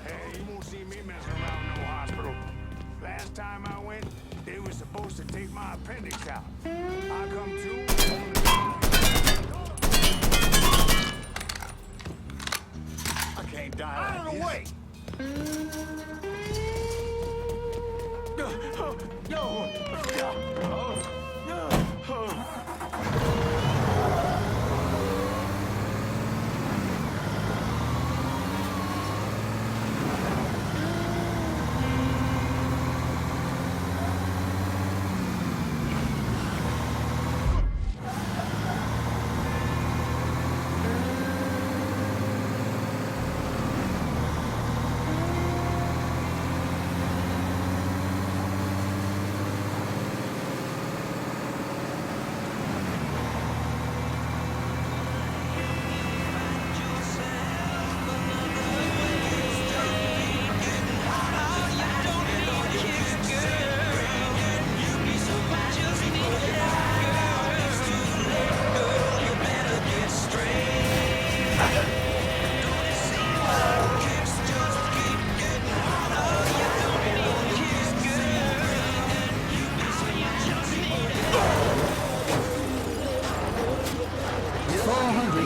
Hey, you won't see me messing around no hospital. Last time I went, they were supposed to take my appendix out. I come to. I can't die. Out of the way!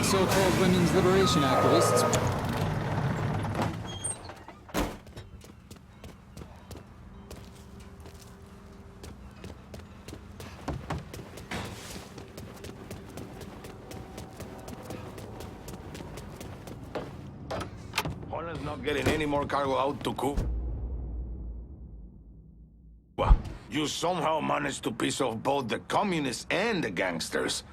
So-called women's liberation activists. Orelan's not getting any more cargo out to Cuba. You somehow managed to piss off both the communists and the gangsters.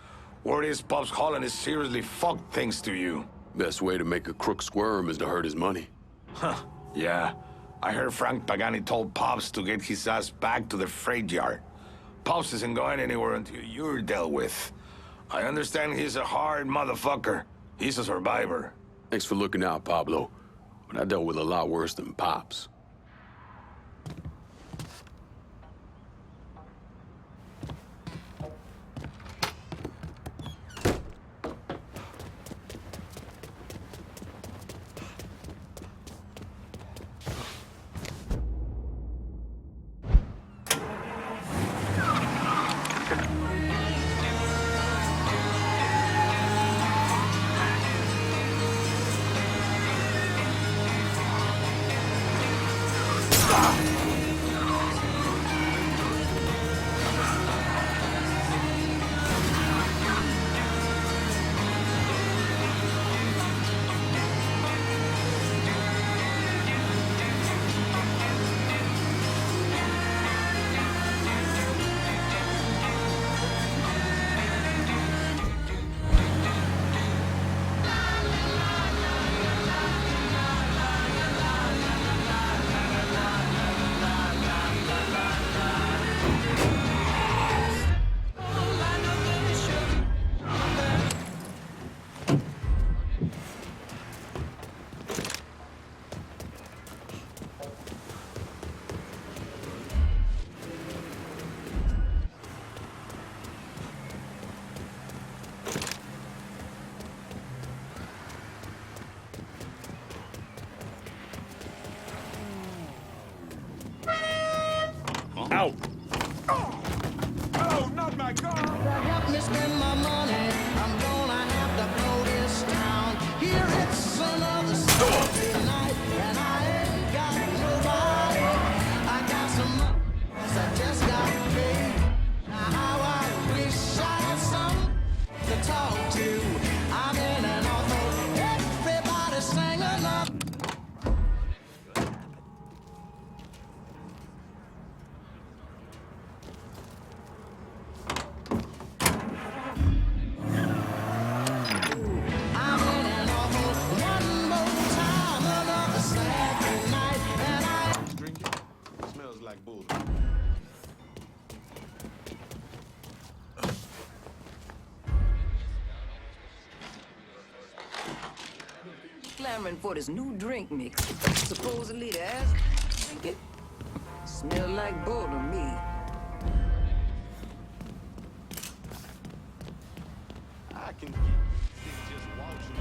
Word is Pops Holland is seriously fucked thanks to you. Best way to make a crook squirm is to hurt his money. Huh, yeah. I heard Frank Pagani told Pops to get his ass back to the freight yard. Pops isn't going anywhere until you're dealt with. I understand he's a hard motherfucker. He's a survivor. Thanks for looking out, Pablo. But I dealt with a lot worse than Pops. Ow! Oh, not my car! Help me spend my money. I'm gonna have to blow this town. Here it's another Saturday night, and I ain't got nobody. I got some money, I just got paid. Now how I wish I had some to talk to. I'm in an awful, everybody's singing up. Clamoring for this new drink mix. Supposedly the ass drink it. Smell like bull to me. I can just watching.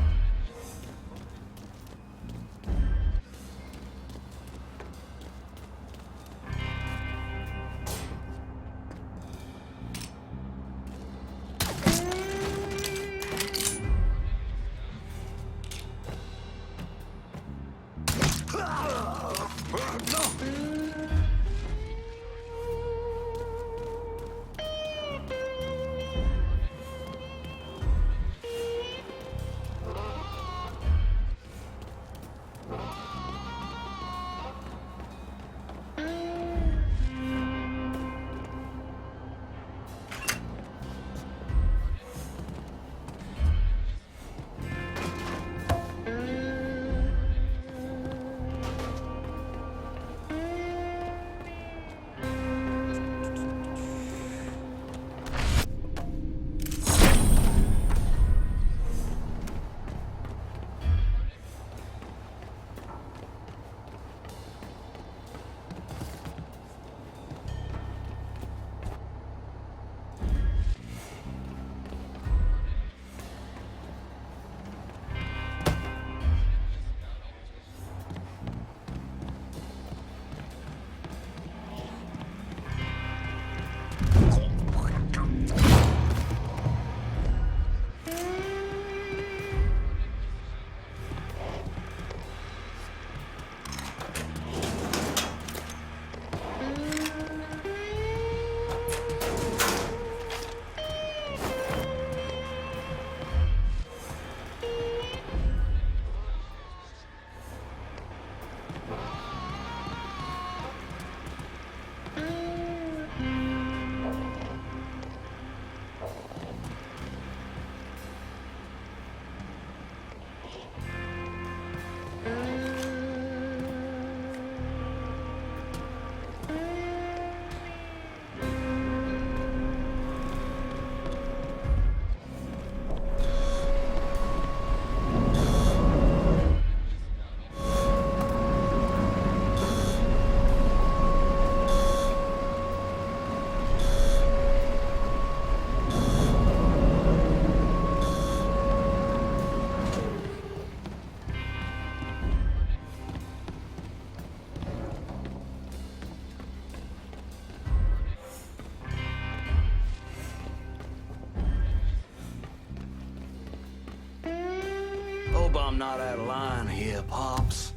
Hope I'm not out of line here, Pops.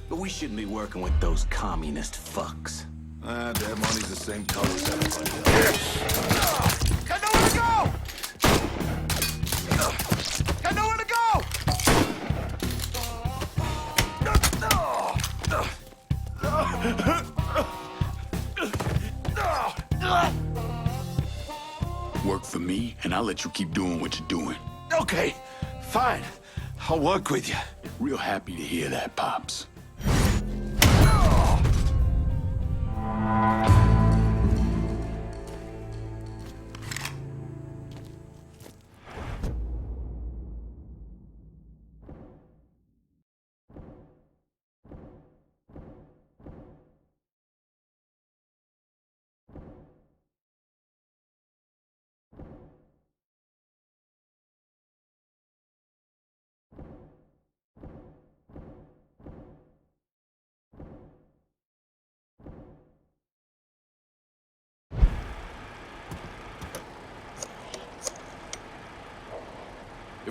But we shouldn't be working with those communist fucks. Their money's the same color as everybody else. Got nowhere to go! Got nowhere to go! Work for me, and I'll let you keep doing what you're doing. Okay, fine. I'll work with you. Real happy to hear that, Pops.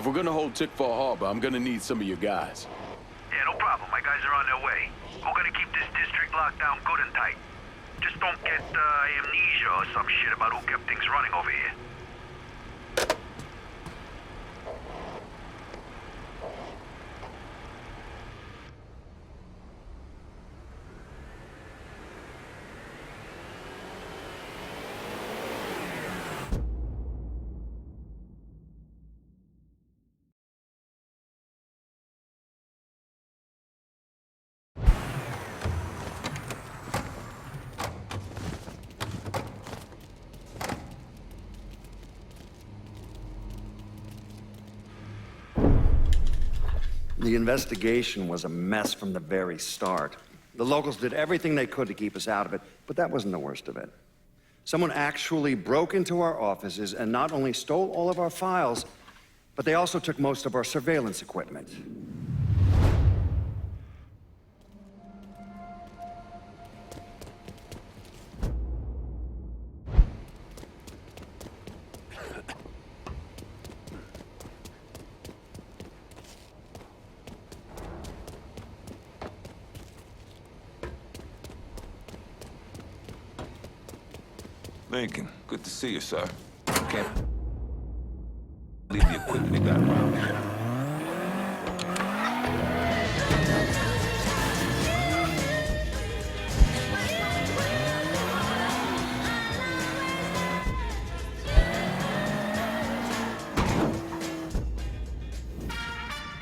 If we're gonna hold Tickfall Harbor, I'm gonna need some of your guys. Yeah, no problem. My guys are on their way. We're gonna keep this district locked down good and tight. Just don't get amnesia or some shit about who kept things running over here. The investigation was a mess from the very start. The locals did everything they could to keep us out of it, but that wasn't the worst of it. Someone actually broke into our offices and not only stole all of our files, but they also took most of our surveillance equipment. Lincoln, good to see you, sir. Can't leave the equipment they got around here.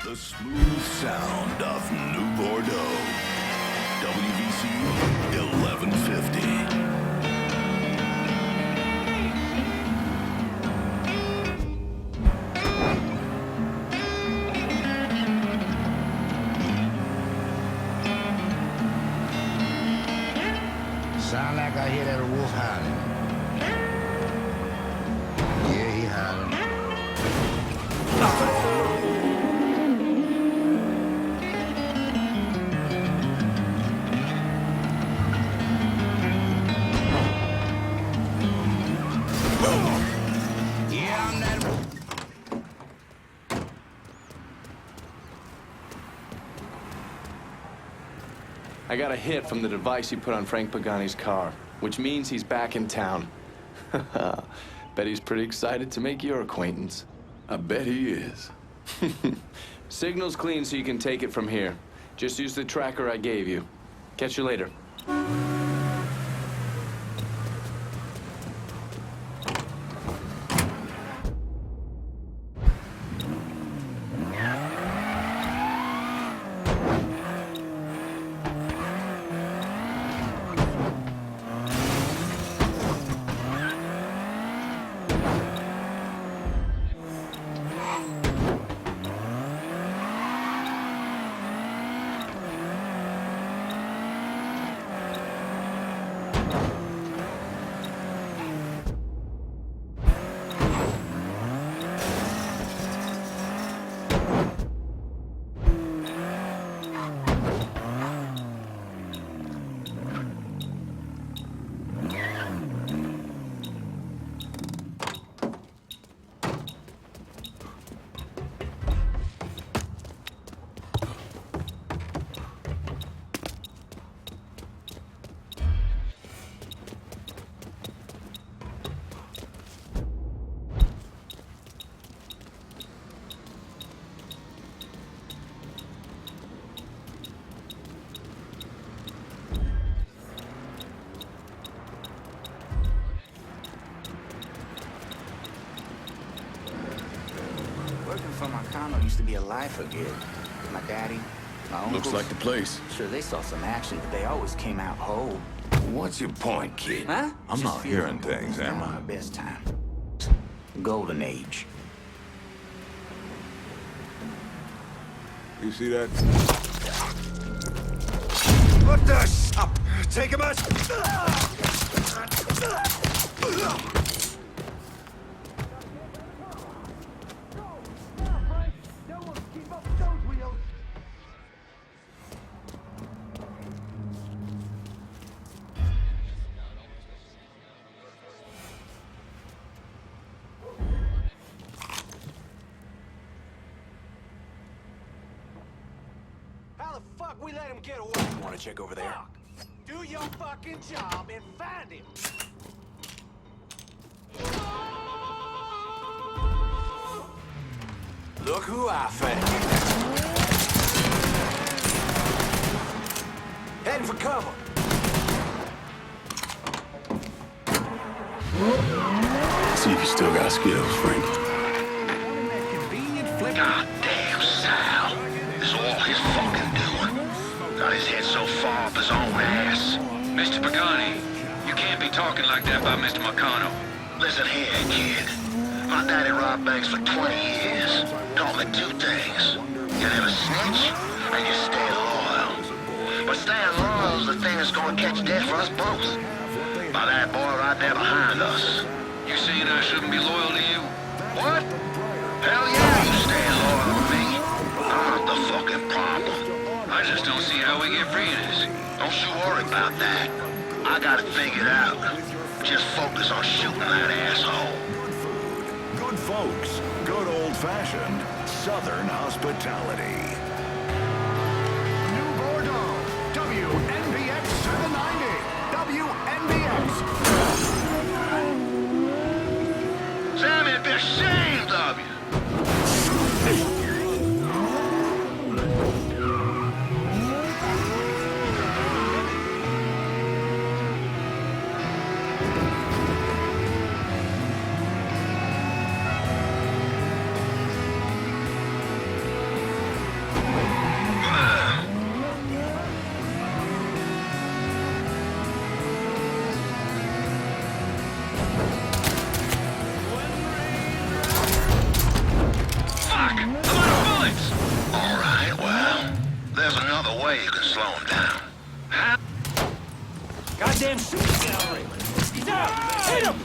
The smooth sound of New Bordeaux. WVC 1150. Sound like I hear that wolf howling. Yeah, he howling. Yeah, I'm that. I got a hit from the device he put on Frank Pagani's car, which means he's back in town. Bet he's pretty excited to make your acquaintance. I bet he is. Signal's clean, so you can take it from here. Just use the tracker I gave you. Catch you later. Used to be a lifer, kid. My daddy, my uncles. Looks like the place. Sure, they saw some action, but they always came out whole. What's your point, kid? Huh? I'm Just not hearing things, am our I? best time. Golden age. You see that? What the up? Take him out! fuck we let him get away? You wanna check over there? Do your fucking job and find him. Look who I found. Heading for cover. See if you still got skills, Frank. Goddamn Sal. This is all his fucking doing. Got his head so far up his own ass. Mr. Pagani, you can't be talking like that about Mr. Marcano. Listen here, kid. My daddy robbed banks for 20 years. Taught me two things. You never snitch, and you stay loyal. But staying loyal is the thing that's gonna catch death for us both. By that boy right there behind us. You saying I shouldn't be loyal to you? What? Hell yeah, you stay loyal to me. I'm not the fucking problem. I just don't see how we get free of this. Don't you worry about that. I got it figured out. Just focus on shooting that asshole. Good folks, good old-fashioned Southern hospitality. New Bordeaux, WNBX 790, WNBX. Sammy, I'd be ashamed of you. You can slow him down. Huh? Goddamn shit! He's out! Hit him!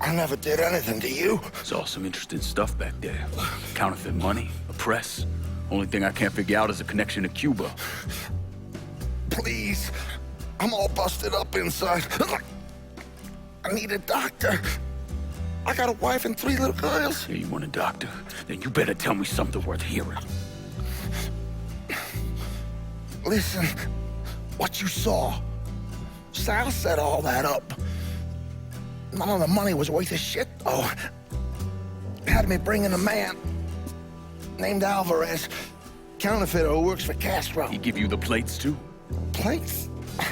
I never did anything to you. Saw some interesting stuff back there. Counterfeit money, a press. Only thing I can't figure out is a connection to Cuba. Please. I'm all busted up inside. I need a doctor. I got a wife and 3 little girls. Yeah, you want a doctor? Then you better tell me something worth hearing. Listen, what you saw. Sal set all that up. None of the money was worth a shit, though. Had me bring in a man named Alvarez, counterfeiter who works for Castro. He give you the plates, too? Plates? I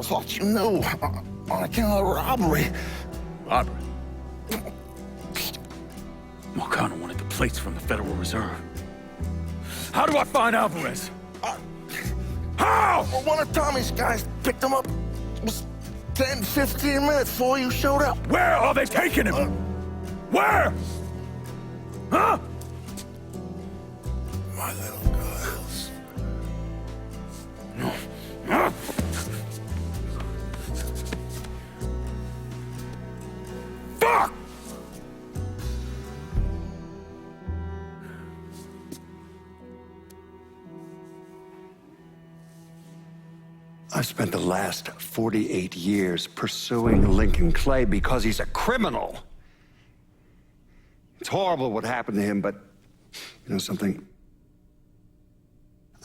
thought you knew. On account of robbery. Robbery? Marcano wanted the plates from the Federal Reserve. How do I find Alvarez? How? Well, one of Tommy's guys picked him up. It was 10, 15 minutes before you showed up. Where are they taking him? Where? Huh? My little girls. No. Huh? Fuck! I've spent the last 48 years pursuing Lyncoln Clay because he's a criminal. It's horrible what happened to him, but you know something?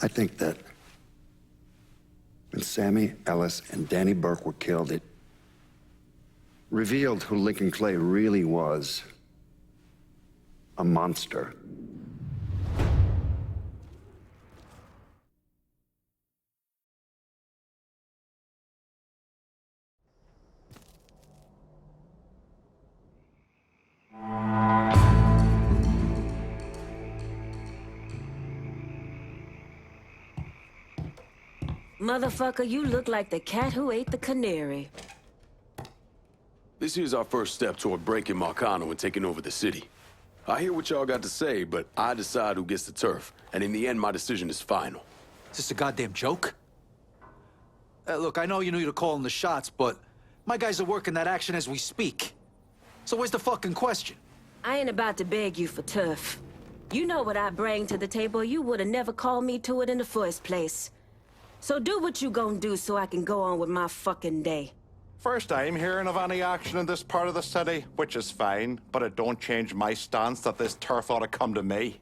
I think that when Sammy Ellis and Danny Burke were killed, it revealed who Lyncoln Clay really was. A monster. Motherfucker, you look like the cat who ate the canary. This here's our first step toward breaking Marcano and taking over the city. I hear what y'all got to say, but I decide who gets the turf. And in the end, my decision is final. Is this a goddamn joke? Look, I know you knew to call in the shots, but my guys are working that action as we speak. So where's the fucking question? I ain't about to beg you for turf. You know what I bring to the table. You would have never called me to it in the first place. So do what you gonna do so I can go on with my fucking day. First time hearing of any action in this part of the city, which is fine, but it don't change my stance that this turf ought to come to me.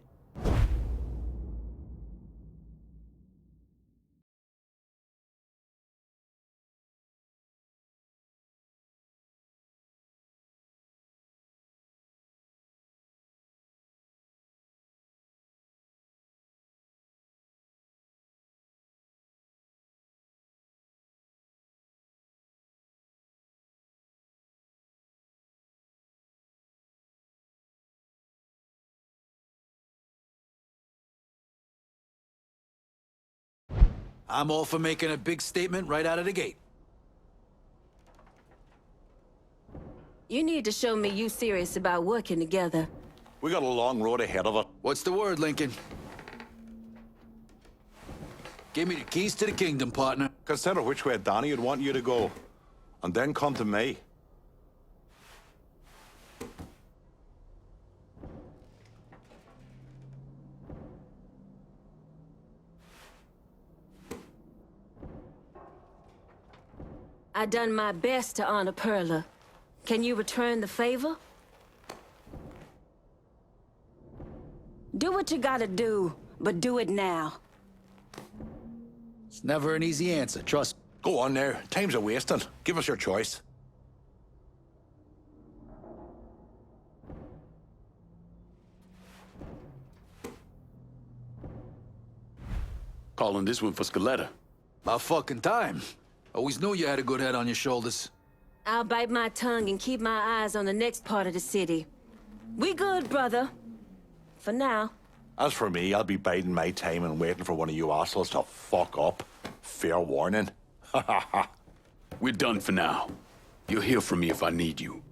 I'm all for making a big statement right out of the gate. You need to show me you serious about working together. We got a long road ahead of it. What's the word, Lincoln? Give me the keys to the kingdom, partner. Consider which way Danny would want you to go, and then come to me. I done my best to honor Perla. Can you return the favor? Do what you gotta do, but do it now. It's never an easy answer, trust me. Go on there. Time's a wasting. Give us your choice. Calling this one for Scaletta. About fucking time. Always knew you had a good head on your shoulders. I'll bite my tongue and keep my eyes on the next part of the city. We good, brother. For now. As for me, I'll be biding my time and waiting for one of you assholes to fuck up. Fair warning. Ha ha ha. We're done for now. You'll hear from me if I need you.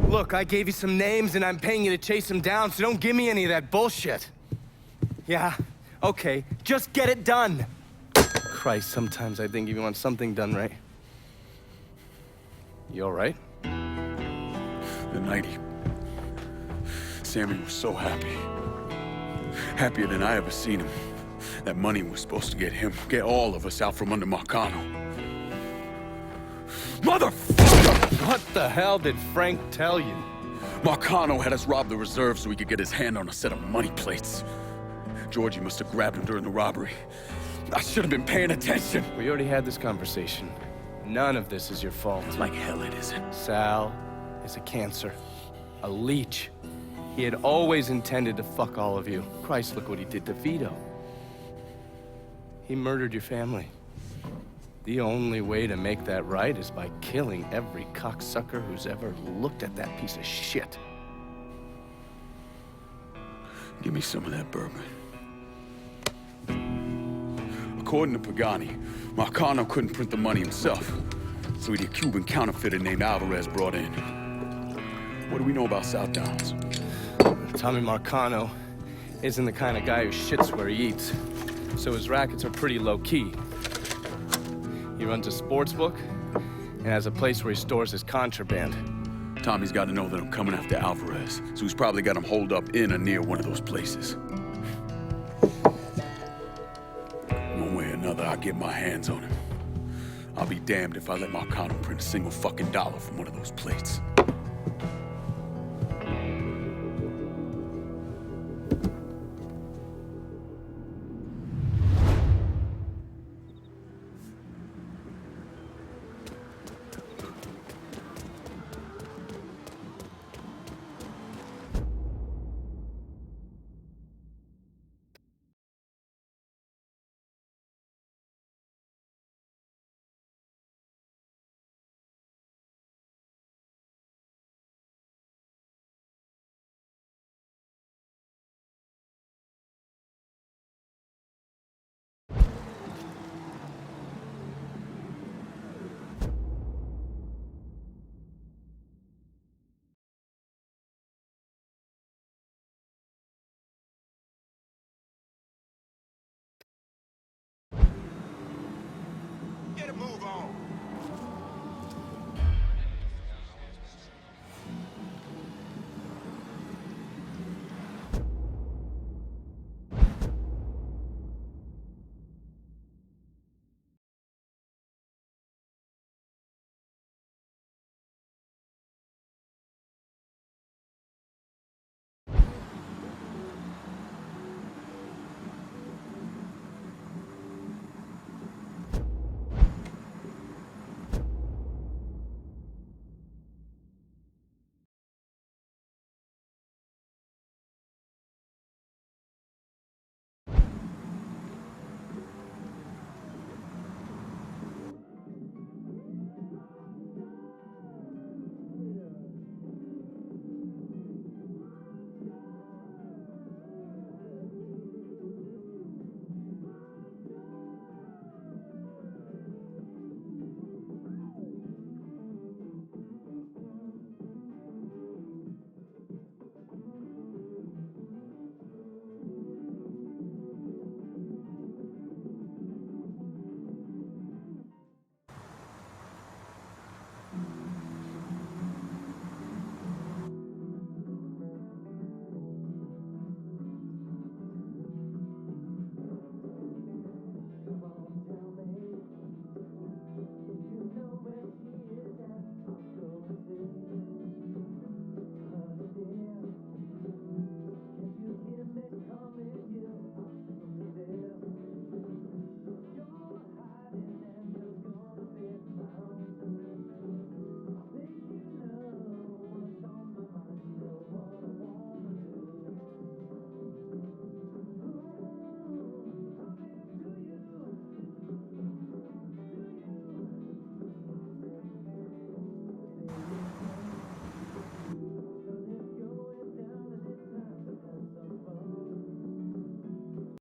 Look, I gave you some names and I'm paying you to chase them down, so don't give me any of that bullshit. Yeah, okay, just get it done. Christ, sometimes I think if you want something done right. You all right? The night Sammy was so happy. Happier than I ever seen him. That money was supposed to get all of us out from under Marcano. Motherfucker! What the hell did Frank tell you? Marcano had us rob the reserve so he could get his hand on a set of money plates. Georgie must have grabbed him during the robbery. I should have been paying attention. We already had this conversation. None of this is your fault. Like hell it isn't. Sal is a cancer. A leech. He had always intended to fuck all of you. Christ, look what he did to Vito. He murdered your family. The only way to make that right is by killing every cocksucker who's ever looked at that piece of shit. Give me some of that bourbon. According to Pagani, Marcano couldn't print the money himself, so he had a Cuban counterfeiter named Alvarez brought in. What do we know about South Downs? Tommy Marcano isn't the kind of guy who shits where he eats, so his rackets are pretty low-key. He runs a sports book and has a place where he stores his contraband. Tommy's got to know that I'm coming after Alvarez, so he's probably got him holed up in or near one of those places. One way or another, I'll get my hands on him. I'll be damned if I let Marcano print a single fucking dollar from one of those plates. better move on.